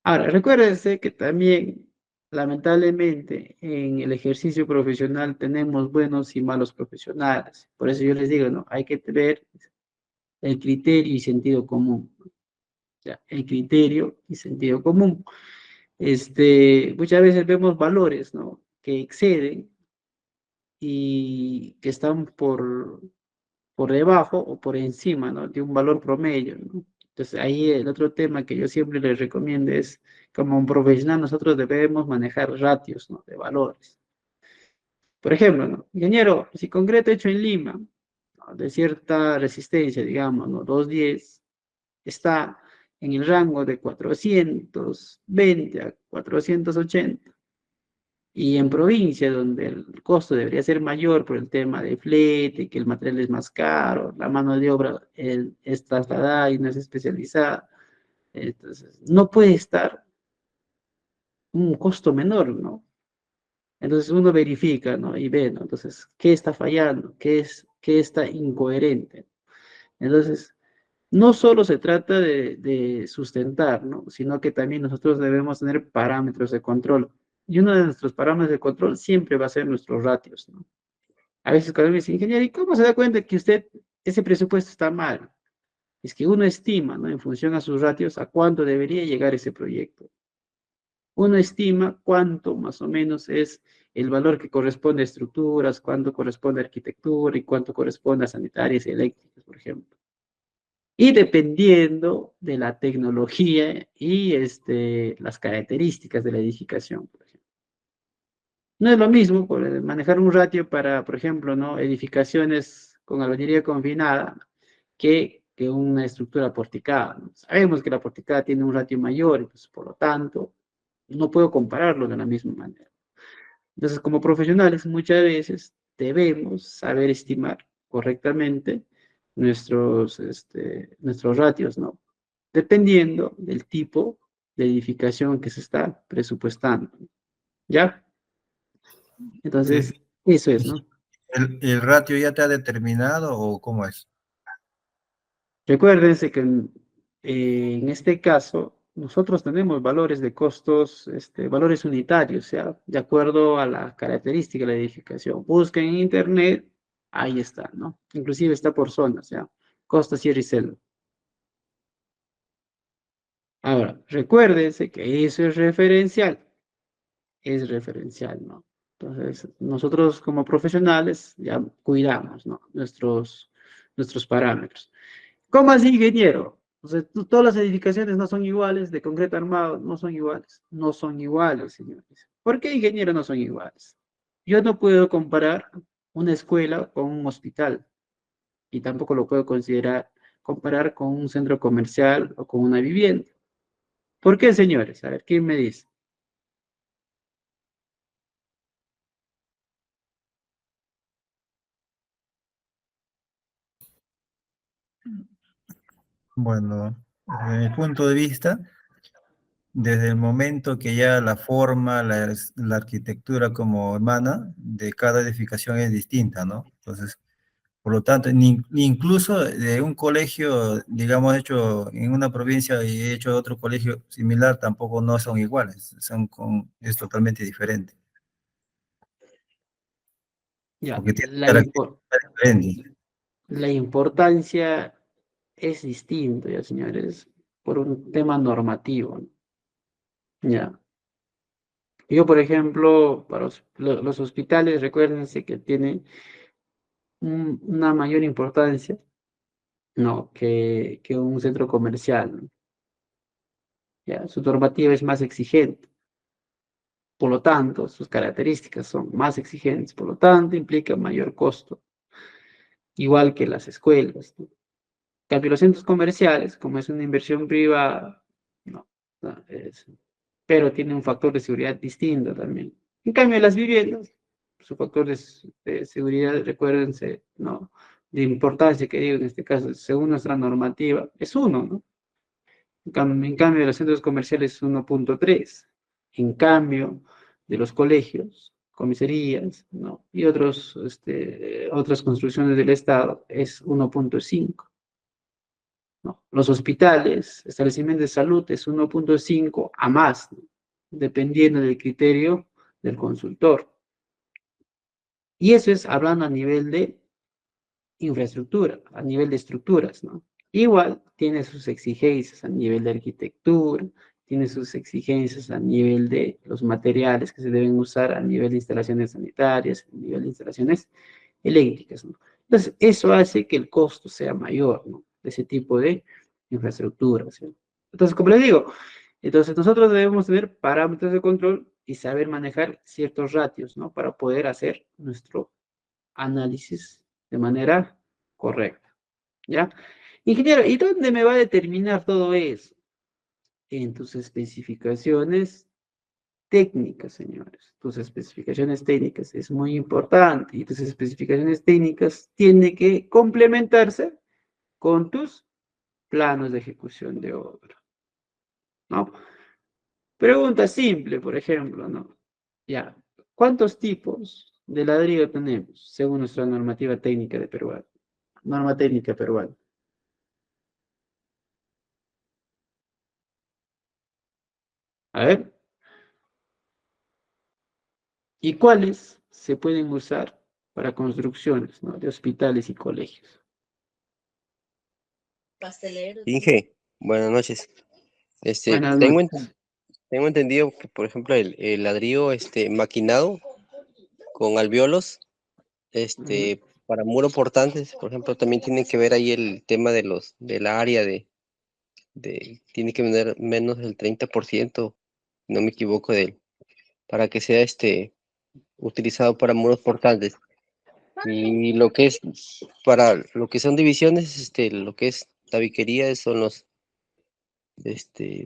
Ahora, recuérdense que también, lamentablemente, en el ejercicio profesional tenemos buenos y malos profesionales. Por eso yo les digo, ¿no? Hay que ver el criterio y sentido común. Ya, el criterio y sentido común. Muchas veces vemos valores, ¿no? Que exceden y que están por debajo o por encima, ¿no? De un valor promedio, ¿no? Entonces, ahí el otro tema que yo siempre les recomiendo es, como un profesional, nosotros debemos manejar ratios, ¿no? De valores. Por ejemplo, ¿no? Ingeniero, si concreto hecho en Lima, ¿no? De cierta resistencia, digamos, ¿no? 210, está en el rango de 420 a 480. Y en provincia, donde el costo debería ser mayor por el tema de flete, que el material es más caro, la mano de obra es trasladada y no es especializada, entonces no puede estar un costo menor, ¿no? Entonces uno verifica, ¿no? Y ve, ¿no? Entonces, ¿qué está fallando? ¿Qué está incoherente? Entonces, no solo se trata de sustentar, ¿no? Sino que también nosotros debemos tener parámetros de control. Y uno de nuestros parámetros de control siempre va a ser nuestros ratios, ¿no? A veces cuando me dice, ingeniero, ¿y cómo se da cuenta que ese presupuesto está mal? Es que uno estima, ¿no? En función a sus ratios, a cuánto debería llegar ese proyecto. Uno estima cuánto más o menos es el valor que corresponde a estructuras, cuánto corresponde a arquitectura y cuánto corresponde a sanitarias y eléctricas, por ejemplo. Y dependiendo de la tecnología y las características de la edificación, por ejemplo. No es lo mismo manejar un ratio para, por ejemplo, ¿no? Edificaciones con albañilería confinada que una estructura porticada, ¿no? Sabemos que la porticada tiene un ratio mayor, pues, por lo tanto, no puedo compararlo de la misma manera. Entonces, como profesionales, muchas veces debemos saber estimar correctamente nuestros ratios, ¿no? Dependiendo del tipo de edificación que se está presupuestando. ¿Ya? Entonces, eso es, ¿no? ¿El ratio ya te ha determinado o cómo es? Recuérdense que en este caso nosotros tenemos valores de costos, valores unitarios, o sea, de acuerdo a la característica de la edificación. Busquen en internet, ahí está, ¿no? Inclusive está por zonas, o sea, costa, sierra y selva. Ahora, recuérdense que eso es referencial, ¿no? Entonces, nosotros como profesionales ya cuidamos, ¿no? Nuestros parámetros. ¿Cómo así, ingeniero? O sea, todas las edificaciones no son iguales, de concreto armado, no son iguales. No son iguales, señores. ¿Por qué, ingeniero, no son iguales? Yo no puedo comparar una escuela con un hospital y tampoco lo puedo comparar con un centro comercial o con una vivienda. ¿Por qué, señores? A ver, ¿quién me dice? Bueno, desde mi punto de vista, desde el momento que ya la forma, la arquitectura como emana de cada edificación es distinta, ¿no? Entonces, por lo tanto, ni incluso de un colegio, digamos, hecho en una provincia y hecho otro colegio similar, tampoco no son iguales, es totalmente diferente, Ya, porque tienen características diferentes. la importancia es distinta, ya, señores, por un tema normativo, ¿no? Ya. Yo, por ejemplo, para los hospitales, recuérdense que tienen una mayor importancia, ¿no? Que un centro comercial, ¿no? Ya, su normativa es más exigente, por lo tanto, sus características son más exigentes, por lo tanto, implica mayor costo, igual que las escuelas, ¿no? cambio, los centros comerciales, como es una inversión privada, no, pero tiene un factor de seguridad distinto también. En cambio, las viviendas, su factor de seguridad, recuérdense, ¿no? De importancia que digo en este caso, según nuestra normativa, es 1, ¿no? En cambio, de los centros comerciales es 1.3. En cambio, de los colegios, comisarías, ¿no? Y otras construcciones del Estado es 1.5. ¿No? Los hospitales, establecimientos de salud es 1.5 a más, ¿no? Dependiendo del criterio del consultor. Y eso es hablando a nivel de infraestructura, a nivel de estructuras, ¿no? Igual tiene sus exigencias a nivel de arquitectura, tiene sus exigencias a nivel de los materiales que se deben usar, a nivel de instalaciones sanitarias, a nivel de instalaciones eléctricas, ¿no? Entonces, eso hace que el costo sea mayor, ¿no? De ese tipo de infraestructuras, ¿sí? Entonces, como les digo, entonces nosotros debemos tener parámetros de control y saber manejar ciertos ratios, ¿no? Para poder hacer nuestro análisis de manera correcta, ¿ya? Ingeniero, ¿y dónde me va a determinar todo eso? En tus especificaciones técnicas, señores. Tus especificaciones técnicas es muy importante y tus especificaciones técnicas tienen que complementarse con tus planos de ejecución de obra, ¿no? Pregunta simple, por ejemplo, ¿no? Ya, ¿cuántos tipos de ladrillo tenemos según nuestra normativa técnica de peruana? Norma técnica peruana. A ver, ¿y cuáles se pueden usar para construcciones, ¿no? De hospitales y colegios? Inge, buenas noches. Buenas Tengo, noches. tengo entendido que, por ejemplo, el ladrillo maquinado con alvéolos, Ujú. para muro portantes, por ejemplo, también tiene que ver ahí el tema de la área tiene que vender menos del 30%, si no me equivoco, para que sea utilizado para muros portantes. Y lo que es, para lo que son divisiones, lo que es tabiquería son los,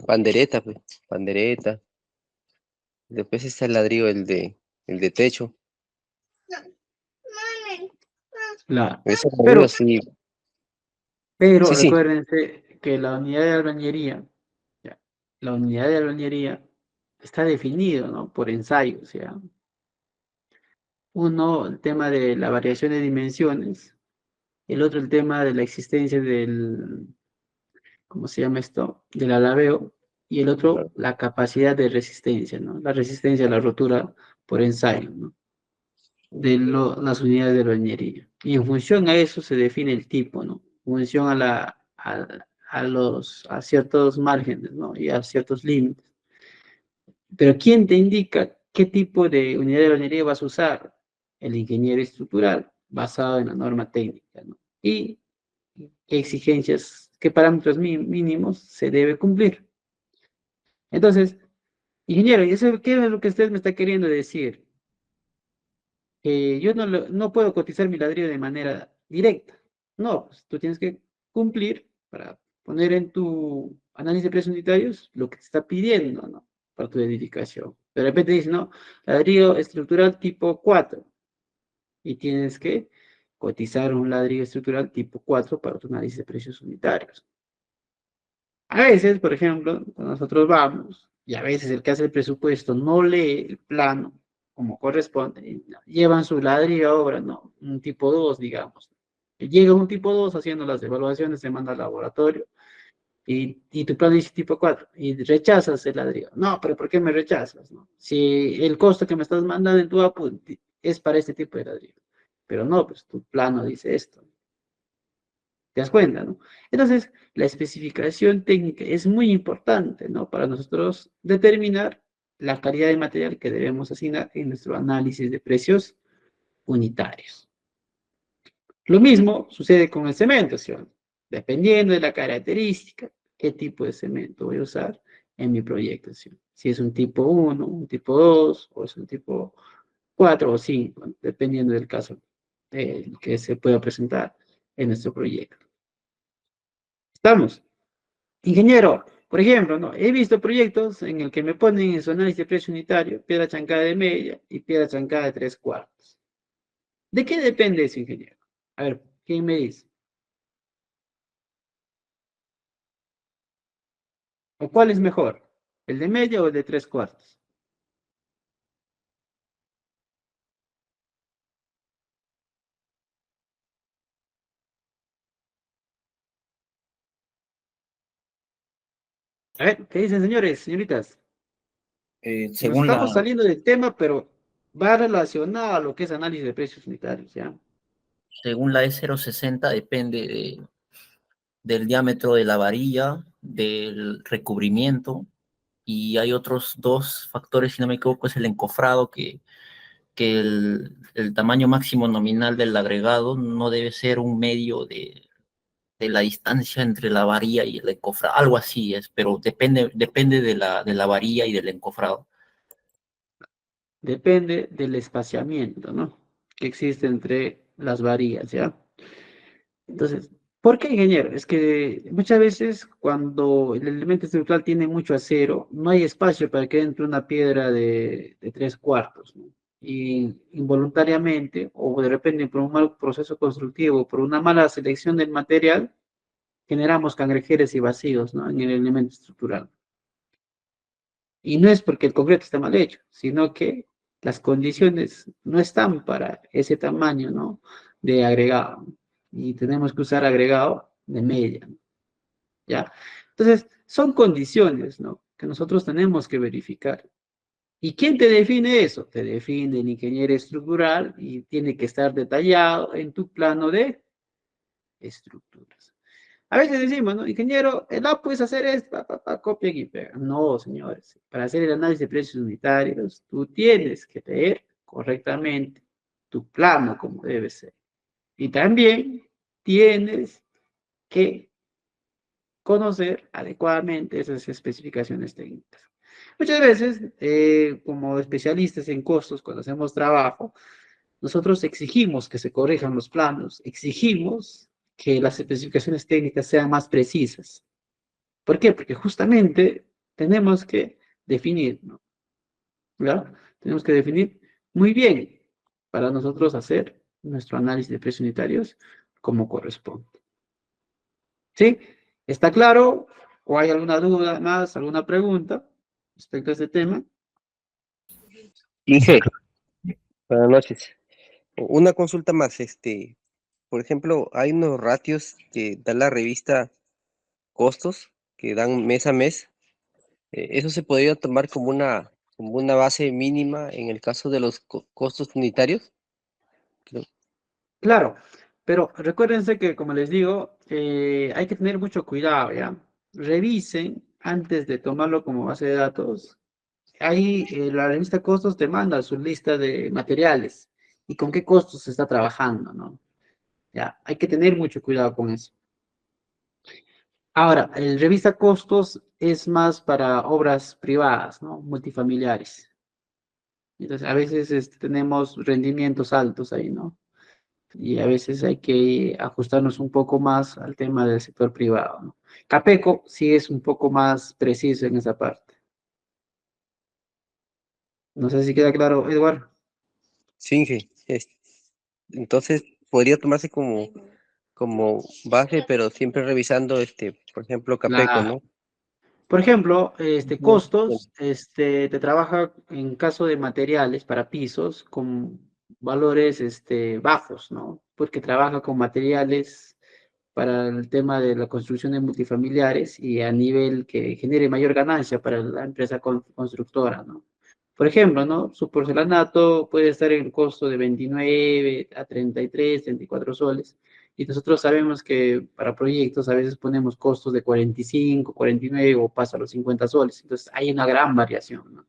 pandereta, pues, pandereta. Después está el ladrillo, el de techo. Claro. Esos ladrillos, Pero, sí, pero sí, sí, recuérdense que la unidad de albañería, ya, la unidad de albañería está definido, ¿no? Por ensayo, o sea, uno, el tema de la variación de dimensiones, el otro, el tema de la existencia del, ¿cómo se llama esto? Del alabeo, y el otro, claro. la capacidad de resistencia, ¿no? La resistencia a la rotura por ensayo, ¿no? De las unidades de albañería. Y en función a eso se define el tipo, ¿no? En función a ciertos márgenes, ¿no? Y a ciertos límites. Pero ¿quién te indica qué tipo de unidad de albañería vas a usar? El ingeniero estructural, basado en la norma técnica, ¿no? Y qué exigencias, qué parámetros mínimos se debe cumplir. Entonces, ingeniero, ¿y eso qué es lo que usted me está queriendo decir? Que yo no puedo cotizar mi ladrillo de manera directa. No, pues tú tienes que cumplir para poner en tu análisis de precios unitarios lo que te está pidiendo, ¿no? Para tu edificación. De repente dice, no, ladrillo estructural tipo 4 y tienes que cotizar un ladrillo estructural tipo 4 para tu análisis de precios unitarios. A veces, por ejemplo, nosotros vamos y a veces el que hace el presupuesto no lee el plano como corresponde, y llevan su ladrillo a obra, ¿no? Un tipo 2, digamos. Y llega un tipo 2 haciendo las evaluaciones, se manda al laboratorio y tu plano dice tipo 4 y rechazas el ladrillo. No, pero ¿por qué me rechazas? ¿No? Si el costo que me estás mandando en tu apunte es para este tipo de ladrillo. Pero no, pues tu plano dice esto. ¿Te das cuenta, no? Entonces, la especificación técnica es muy importante, ¿no? Para nosotros determinar la calidad de material que debemos asignar en nuestro análisis de precios unitarios. Lo mismo sucede con el cemento, ¿sí? Dependiendo de la característica, qué tipo de cemento voy a usar en mi proyecto, ¿sí? Si es un tipo 1, un tipo 2, o es un tipo 4 o 5, dependiendo del caso que se pueda presentar en nuestro proyecto. ¿Estamos? Ingeniero, por ejemplo, ¿no? He visto proyectos en el que me ponen en su análisis de precio unitario piedra chancada de media y piedra chancada de 3/4. ¿De qué depende eso, ingeniero? A ver, ¿quién me dice? ¿O cuál es mejor? ¿El de media o el de 3/4? A ver, ¿qué dicen, señores, señoritas? Nos Según estamos la, saliendo del tema, pero va relacionado a lo que es análisis de precios unitarios, ¿ya? según la E060 depende del diámetro de la varilla, del recubrimiento, y hay otros dos factores, si no me equivoco, es el encofrado, que el tamaño máximo nominal del agregado no debe ser un medio de la distancia entre la varilla y el encofrado, algo así es, pero depende de la varilla y del encofrado. Depende del espaciamiento, ¿no? Que existe entre las varillas, ¿ya? Entonces, ¿por qué, ingeniero? Es que muchas veces cuando el elemento estructural tiene mucho acero, no hay espacio para que entre una piedra de 3/4, ¿no? Y involuntariamente, o de repente por un mal proceso constructivo, por una mala selección del material, generamos cangrejeres y vacíos, ¿no? En el elemento estructural. Y no es porque el concreto está mal hecho, sino que las condiciones no están para ese tamaño, ¿no? De agregado. Y tenemos que usar agregado de media, ¿ya? Entonces, son condiciones, ¿no? Que nosotros tenemos que verificar. ¿Y quién te define eso? Te define el ingeniero estructural y tiene que estar detallado en tu plano de estructuras. A veces decimos, ¿no? Ingeniero, el A puedes hacer esto, copia y pega. No, señores. Para hacer el análisis de precios unitarios, tú tienes que leer correctamente tu plano como debe ser. Y también tienes que conocer adecuadamente esas especificaciones técnicas. Muchas veces, como especialistas en costos, cuando hacemos trabajo, nosotros exigimos que se corrijan los planos, exigimos que las especificaciones técnicas sean más precisas. ¿Por qué? Porque justamente tenemos que definir, ¿no? ¿Verdad? Tenemos que definir muy bien para nosotros hacer nuestro análisis de precios unitarios como corresponde. ¿Sí? ¿Está claro? ¿O hay alguna duda más, alguna pregunta respecto a este tema? Inge, buenas noches. Una consulta más, por ejemplo, hay unos ratios que da la revista Costos, que dan mes a mes. ¿Eso se podría tomar como una base mínima en el caso de los costos unitarios? Creo- Claro, pero recuérdense que, como les digo, hay que tener mucho cuidado, ¿ya? Revisen antes de tomarlo como base de datos. Ahí la revista Costos te manda su lista de materiales y con qué costos se está trabajando, ¿no? Ya, hay que tener mucho cuidado con eso. Ahora, el revista Costos es más para obras privadas, ¿no? Multifamiliares. Entonces, a veces tenemos rendimientos altos ahí, ¿no? Y a veces hay que ajustarnos un poco más al tema del sector privado, ¿no? Capeco sí es un poco más preciso en esa parte. No sé si queda claro, Edward. Sí, Inge. Entonces, podría tomarse como base, pero siempre revisando, por ejemplo, Capeco, La, ¿no? por ejemplo, Ujú. costos, te trabaja en caso de materiales para pisos con valores, bajos, ¿no? Porque trabaja con materiales para el tema de la construcción de multifamiliares y a nivel que genere mayor ganancia para la empresa constructora, ¿no? Por ejemplo, ¿no? Su porcelanato puede estar en el costo de 29 a 33, 34 soles. Y nosotros sabemos que para proyectos a veces ponemos costos de 45, 49 o pasa a los 50 soles. Entonces hay una gran variación, ¿no?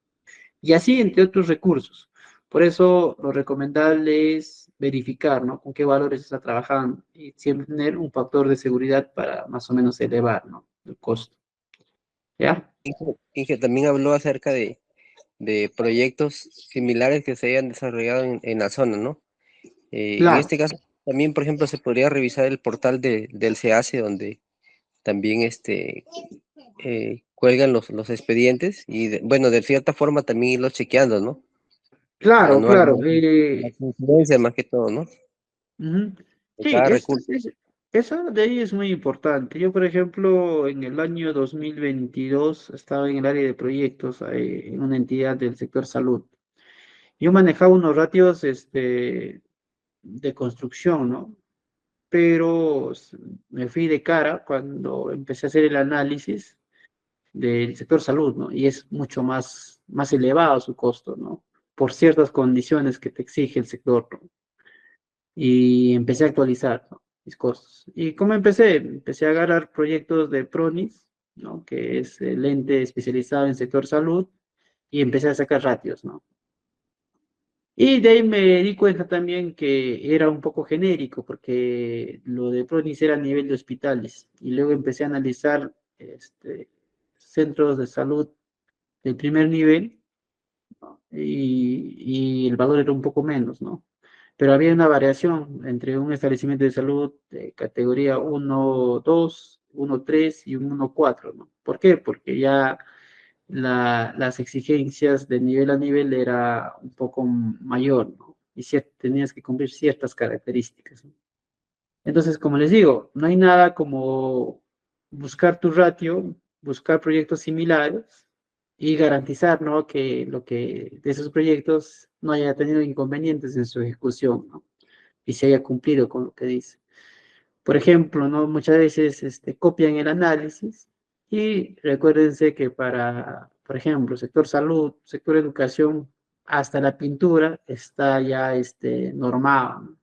Y así entre otros recursos. Por eso lo recomendable es verificar, ¿no? Con qué valores está trabajando y siempre tener un factor de seguridad para más o menos elevar, ¿no? El costo. ¿Ya? Inge también habló acerca de proyectos similares que se hayan desarrollado en la zona, ¿no? En Claro. este caso, también, por ejemplo, se podría revisar el portal del CEACE, donde también cuelgan los expedientes y, bueno, de cierta forma también irlos chequeando, ¿no? Para Claro, no haber claro. más incidencia más que todo, ¿no? Ujú. De Sí, cada recurso. eso de ahí es muy importante. Yo, por ejemplo, en el año 2022 estaba en el área de proyectos en una entidad del sector salud. Yo manejaba unos ratios de construcción, ¿no? Pero me fui de cara cuando empecé a hacer el análisis del sector salud, ¿no? Y es mucho más elevado su costo, ¿no? Por ciertas condiciones que te exige el sector, ¿no? Y empecé a actualizar, ¿no? Mis costos. ¿Y cómo empecé? Empecé a agarrar proyectos de PRONIS, ¿no? Que es el ente especializado en sector salud, y empecé a sacar ratios, ¿no? Y de ahí me di cuenta también que era un poco genérico, porque lo de PRONIS era a nivel de hospitales, y luego empecé a analizar centros de salud del primer nivel, ¿no? Y el valor era un poco menos, ¿no? Pero había una variación entre un establecimiento de salud de categoría 1-2, 1-3 y un 1-4, ¿no? ¿Por qué? Porque ya las exigencias de nivel a nivel era un poco mayor, ¿no? Y tenías que cumplir ciertas características, ¿no? Entonces, como les digo, no hay nada como buscar tu ratio, buscar proyectos similares y garantizar, ¿no? Que lo que de esos proyectos no haya tenido inconvenientes en su ejecución, ¿no? Y se haya cumplido con lo que dice. Por ejemplo, ¿no? Muchas veces copian el análisis y recuérdense que para, por ejemplo, sector salud, sector educación, hasta la pintura está ya normado, ¿no?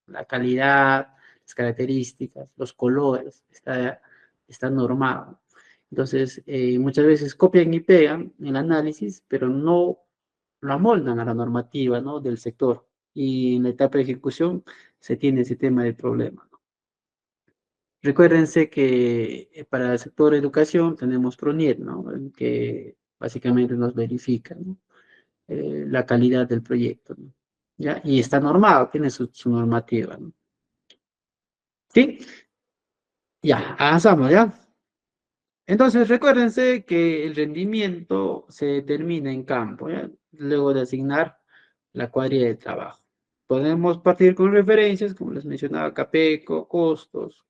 La calidad, las características, los colores, está normado. Entonces, muchas veces copian y pegan el análisis, pero no lo amoldan a la normativa, ¿no? Del sector. Y en la etapa de ejecución se tiene ese tema de problema, ¿no? Recuérdense que para el sector educación tenemos PRONIET, ¿no? El que básicamente nos verifica, ¿no? La calidad del proyecto, ¿no? ¿Ya? Y está normado, tiene su normativa, ¿no? ¿Sí? Ya, avanzamos, ¿ya? Entonces, recuérdense que el rendimiento se determina en campo, ¿ya? Luego de asignar la cuadrilla de trabajo. Podemos partir con referencias, como les mencionaba, CAPECO, costos,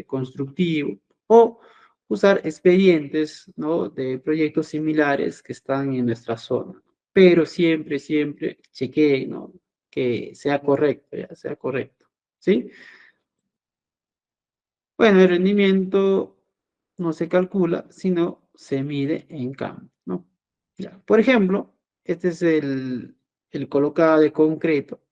constructivo, o usar expedientes, ¿no? De proyectos similares que están en nuestra zona. Pero siempre, siempre chequeen, ¿no? Que sea correcto, ya sea correcto, ¿sí? Bueno, el rendimiento no se calcula, sino se mide en campo, ¿no? Ya. Por ejemplo, este es el colocado de concreto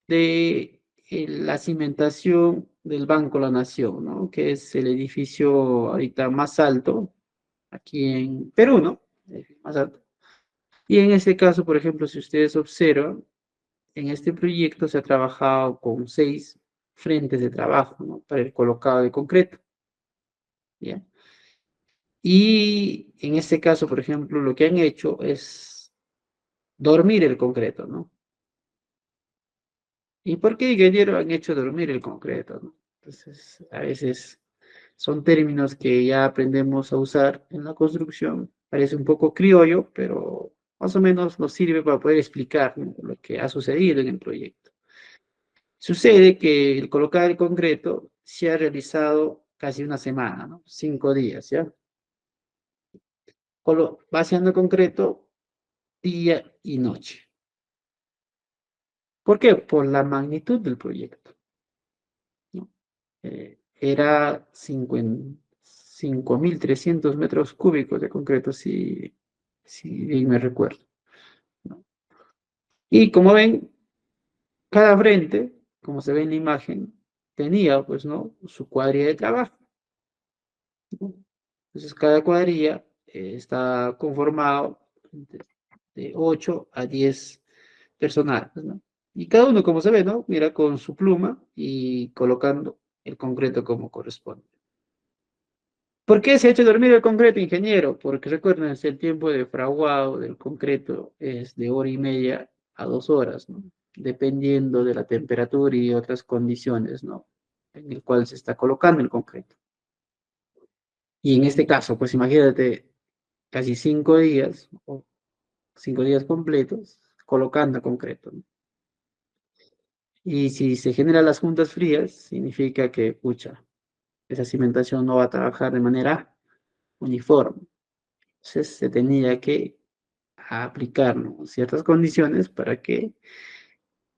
de la cimentación del Banco La Nación, ¿no? Que es el edificio ahorita más alto aquí en Perú, ¿no? Más alto. Y en este caso, por ejemplo, si ustedes observan, en este proyecto se ha trabajado con 6 frentes de trabajo, ¿no? Para el colocado de concreto, ¿ya? Y en este caso, por ejemplo, lo que han hecho es dormir el concreto, ¿no? ¿Y por qué, ingeniero, han hecho dormir el concreto, ¿no? Entonces, a veces son términos que ya aprendemos a usar en la construcción. Parece un poco criollo, pero más o menos nos sirve para poder explicar, ¿no? Lo que ha sucedido en el proyecto. Sucede que el colocar el concreto se ha realizado casi una semana, ¿no? 5 días, ¿ya? Vaciando concreto día y noche. ¿Por qué? Por la magnitud del proyecto, ¿no? Era 5.300 metros cúbicos de concreto, si bien me recuerdo, ¿no? Y como ven, cada frente, como se ve en la imagen, tenía, pues, ¿no? Su cuadrilla de trabajo, ¿no? Entonces, cada cuadrilla está conformado de 8 a 10 personajes, ¿no? Y cada uno, como se ve, ¿no? Mira con su pluma y colocando el concreto como corresponde. ¿Por qué se ha hecho dormir el concreto, ingeniero? Porque recuerden, el tiempo de fraguado del concreto es de 1 hora y media a 2 horas, ¿no? Dependiendo de la temperatura y otras condiciones, ¿no? en el cual se está colocando el concreto. Y en este caso, pues imagínate, casi 5 días, o 5 días completos, colocando concreto, ¿no? Y si se generan las juntas frías, significa que, pucha, esa cimentación no va a trabajar de manera uniforme. Entonces se tenía que aplicar, ¿no?, ciertas condiciones para que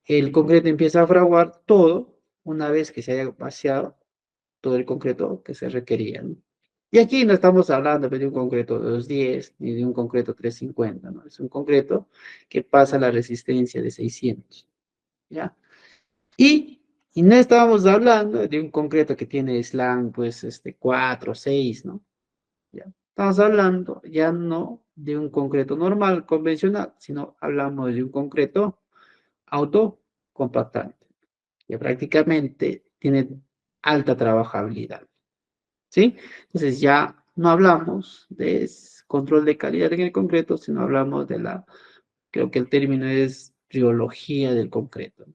el concreto empiece a fraguar todo una vez que se haya vaciado todo el concreto que se requería, ¿no? Y aquí no estamos hablando de un concreto 210 ni de un concreto 350, ¿no? Es un concreto que pasa la resistencia de 600, ¿ya? Y no estábamos hablando de un concreto que tiene slang, pues, 4, 6, ¿no? ¿Ya? Estamos hablando ya no de un concreto normal, convencional, sino hablamos de un concreto autocompactante, que prácticamente tiene alta trabajabilidad, ¿sí? Entonces ya no hablamos de control de calidad en el concreto, sino hablamos de creo que el término es riología del concreto.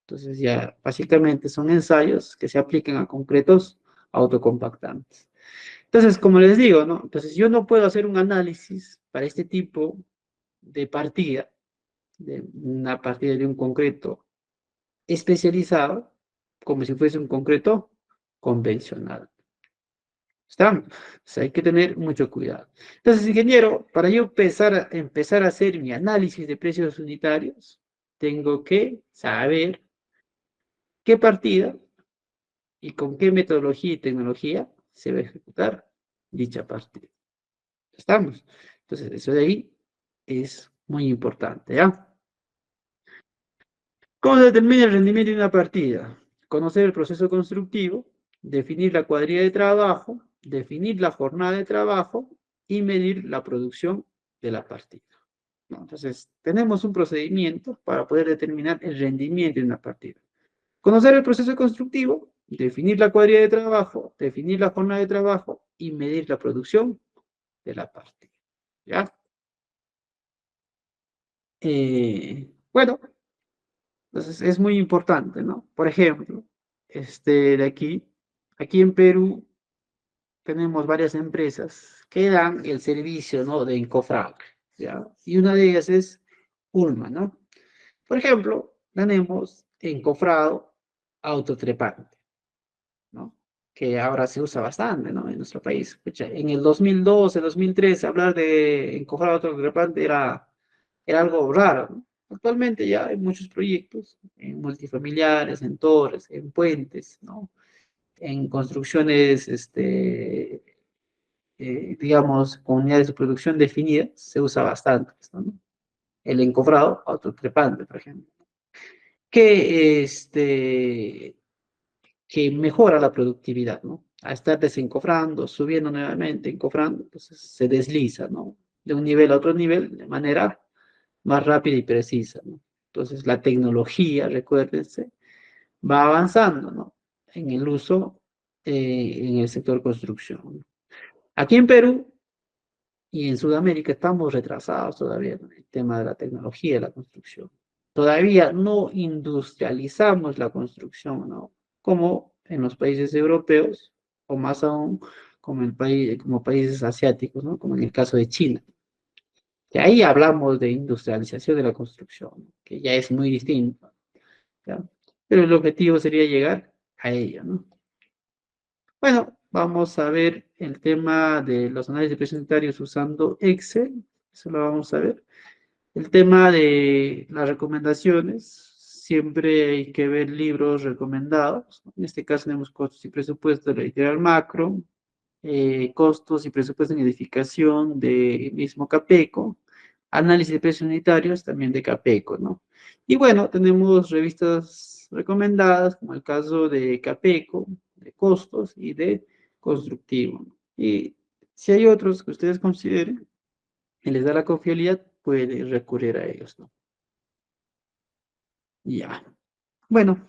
Entonces ya básicamente son ensayos que se aplican a concretos autocompactantes. Entonces, como les digo, ¿no? Entonces yo no puedo hacer un análisis para este tipo de partida, de una partida de un concreto especializado, como si fuese un concreto convencional. ¿Estamos? Entonces hay que tener mucho cuidado. Entonces, ingeniero, para yo empezar a hacer mi análisis de precios unitarios, tengo que saber qué partida y con qué metodología y tecnología se va a ejecutar dicha partida. ¿Estamos? Entonces, eso de ahí es muy importante, ¿ya? ¿Cómo se determina el rendimiento de una partida? Conocer el proceso constructivo, definir la cuadrilla de trabajo, definir la jornada de trabajo y medir la producción de la partida, ¿no? Entonces, tenemos un procedimiento para poder determinar el rendimiento de una partida. Conocer el proceso constructivo, definir la cuadrilla de trabajo, definir la jornada de trabajo y medir la producción de la partida, ¿ya? Bueno, entonces es muy importante, ¿no? Por ejemplo, aquí en Perú tenemos varias empresas que dan el servicio, ¿no?, de encofrado, ¿ya? Y una de ellas es Ulma, ¿no? Por ejemplo, tenemos encofrado autotrepante, ¿no?, que ahora se usa bastante, ¿no?, en nuestro país. Pucha, en el 2012, 2013, hablar de encofrado autotrepante era algo raro, ¿no? Actualmente ya hay muchos proyectos en multifamiliares, en torres, en puentes, ¿no?, en construcciones, digamos, con unidades de producción definidas, se usa bastante esto, ¿no? El encofrado autotrepante, por ejemplo, que, que mejora la productividad, ¿no? A estar desencofrando, subiendo nuevamente, encofrando, entonces se desliza, ¿no?, de un nivel a otro nivel de manera más rápida y precisa, ¿no? Entonces la tecnología, recuérdense, va avanzando, ¿no?, en el uso en el sector construcción, ¿no? Aquí en Perú y en Sudamérica estamos retrasados todavía en el tema de la tecnología de la construcción. Todavía no industrializamos la construcción, ¿no?, como en los países europeos, o más aún como países asiáticos, ¿no?, como en el caso de China. Y ahí hablamos de industrialización de la construcción, que ya es muy distinto, ¿ya? Pero el objetivo sería llegar a ello, ¿no? Bueno, vamos a ver el tema de los análisis presentarios usando Excel. Eso lo vamos a ver. El tema de las recomendaciones. Siempre hay que ver libros recomendados. En este caso tenemos costos y presupuestos de la editorial Macro, costos y presupuestos en edificación de mismo Capeco, análisis de precios unitarios también de Capeco, ¿no? Y bueno, tenemos revistas recomendadas, como el caso de Capeco, de costos y de constructivo. Y si hay otros que ustedes consideren y les da la confiabilidad, puede recurrir a ellos, ¿no? Ya. Bueno,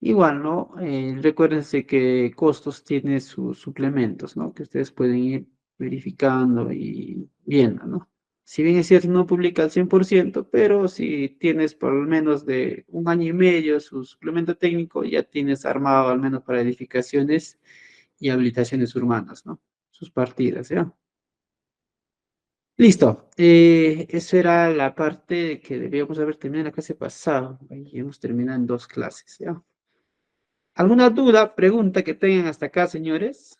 igual, ¿no? Recuérdense que costos tiene sus suplementos, ¿no?, que ustedes pueden ir verificando y viendo, ¿no? Si bien es cierto, no publica al 100%, pero si tienes por lo menos de 1 año y medio su suplemento técnico, ya tienes armado al menos para edificaciones y habilitaciones urbanas, ¿no? Sus partidas, ¿ya? Listo. Eso era la parte que debíamos haber terminado en la clase pasada. Ahí hemos terminado en 2 clases, ¿ya? ¿Alguna duda, pregunta que tengan hasta acá, señores?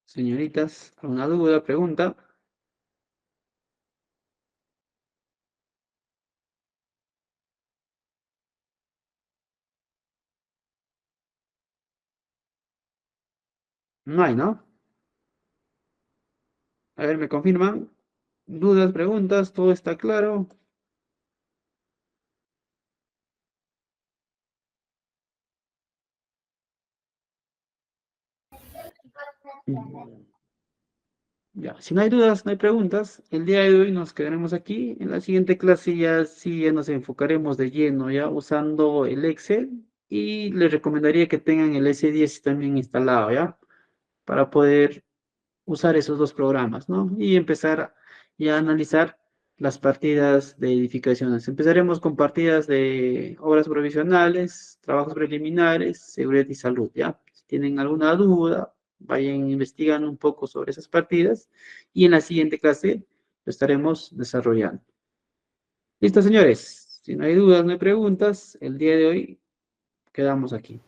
Señoritas, ¿alguna duda, pregunta? No hay, ¿no? A ver, ¿me confirman? ¿Dudas, preguntas? ¿Todo está claro? Ya, si no hay dudas, no hay preguntas, el día de hoy nos quedaremos aquí. En la siguiente clase ya sí ya nos enfocaremos de lleno, ya usando el Excel, y les recomendaría que tengan el S10 también instalado, ¿ya? Para poder usar esos 2 programas, ¿no? Y empezar ya a analizar las partidas de edificaciones. Empezaremos con partidas de obras provisionales, trabajos preliminares, seguridad y salud, ¿ya? Si tienen alguna duda, vayan investigando un poco sobre esas partidas y en la siguiente clase lo estaremos desarrollando. ¿Listo, señores? Si no hay dudas, no hay preguntas, el día de hoy quedamos aquí.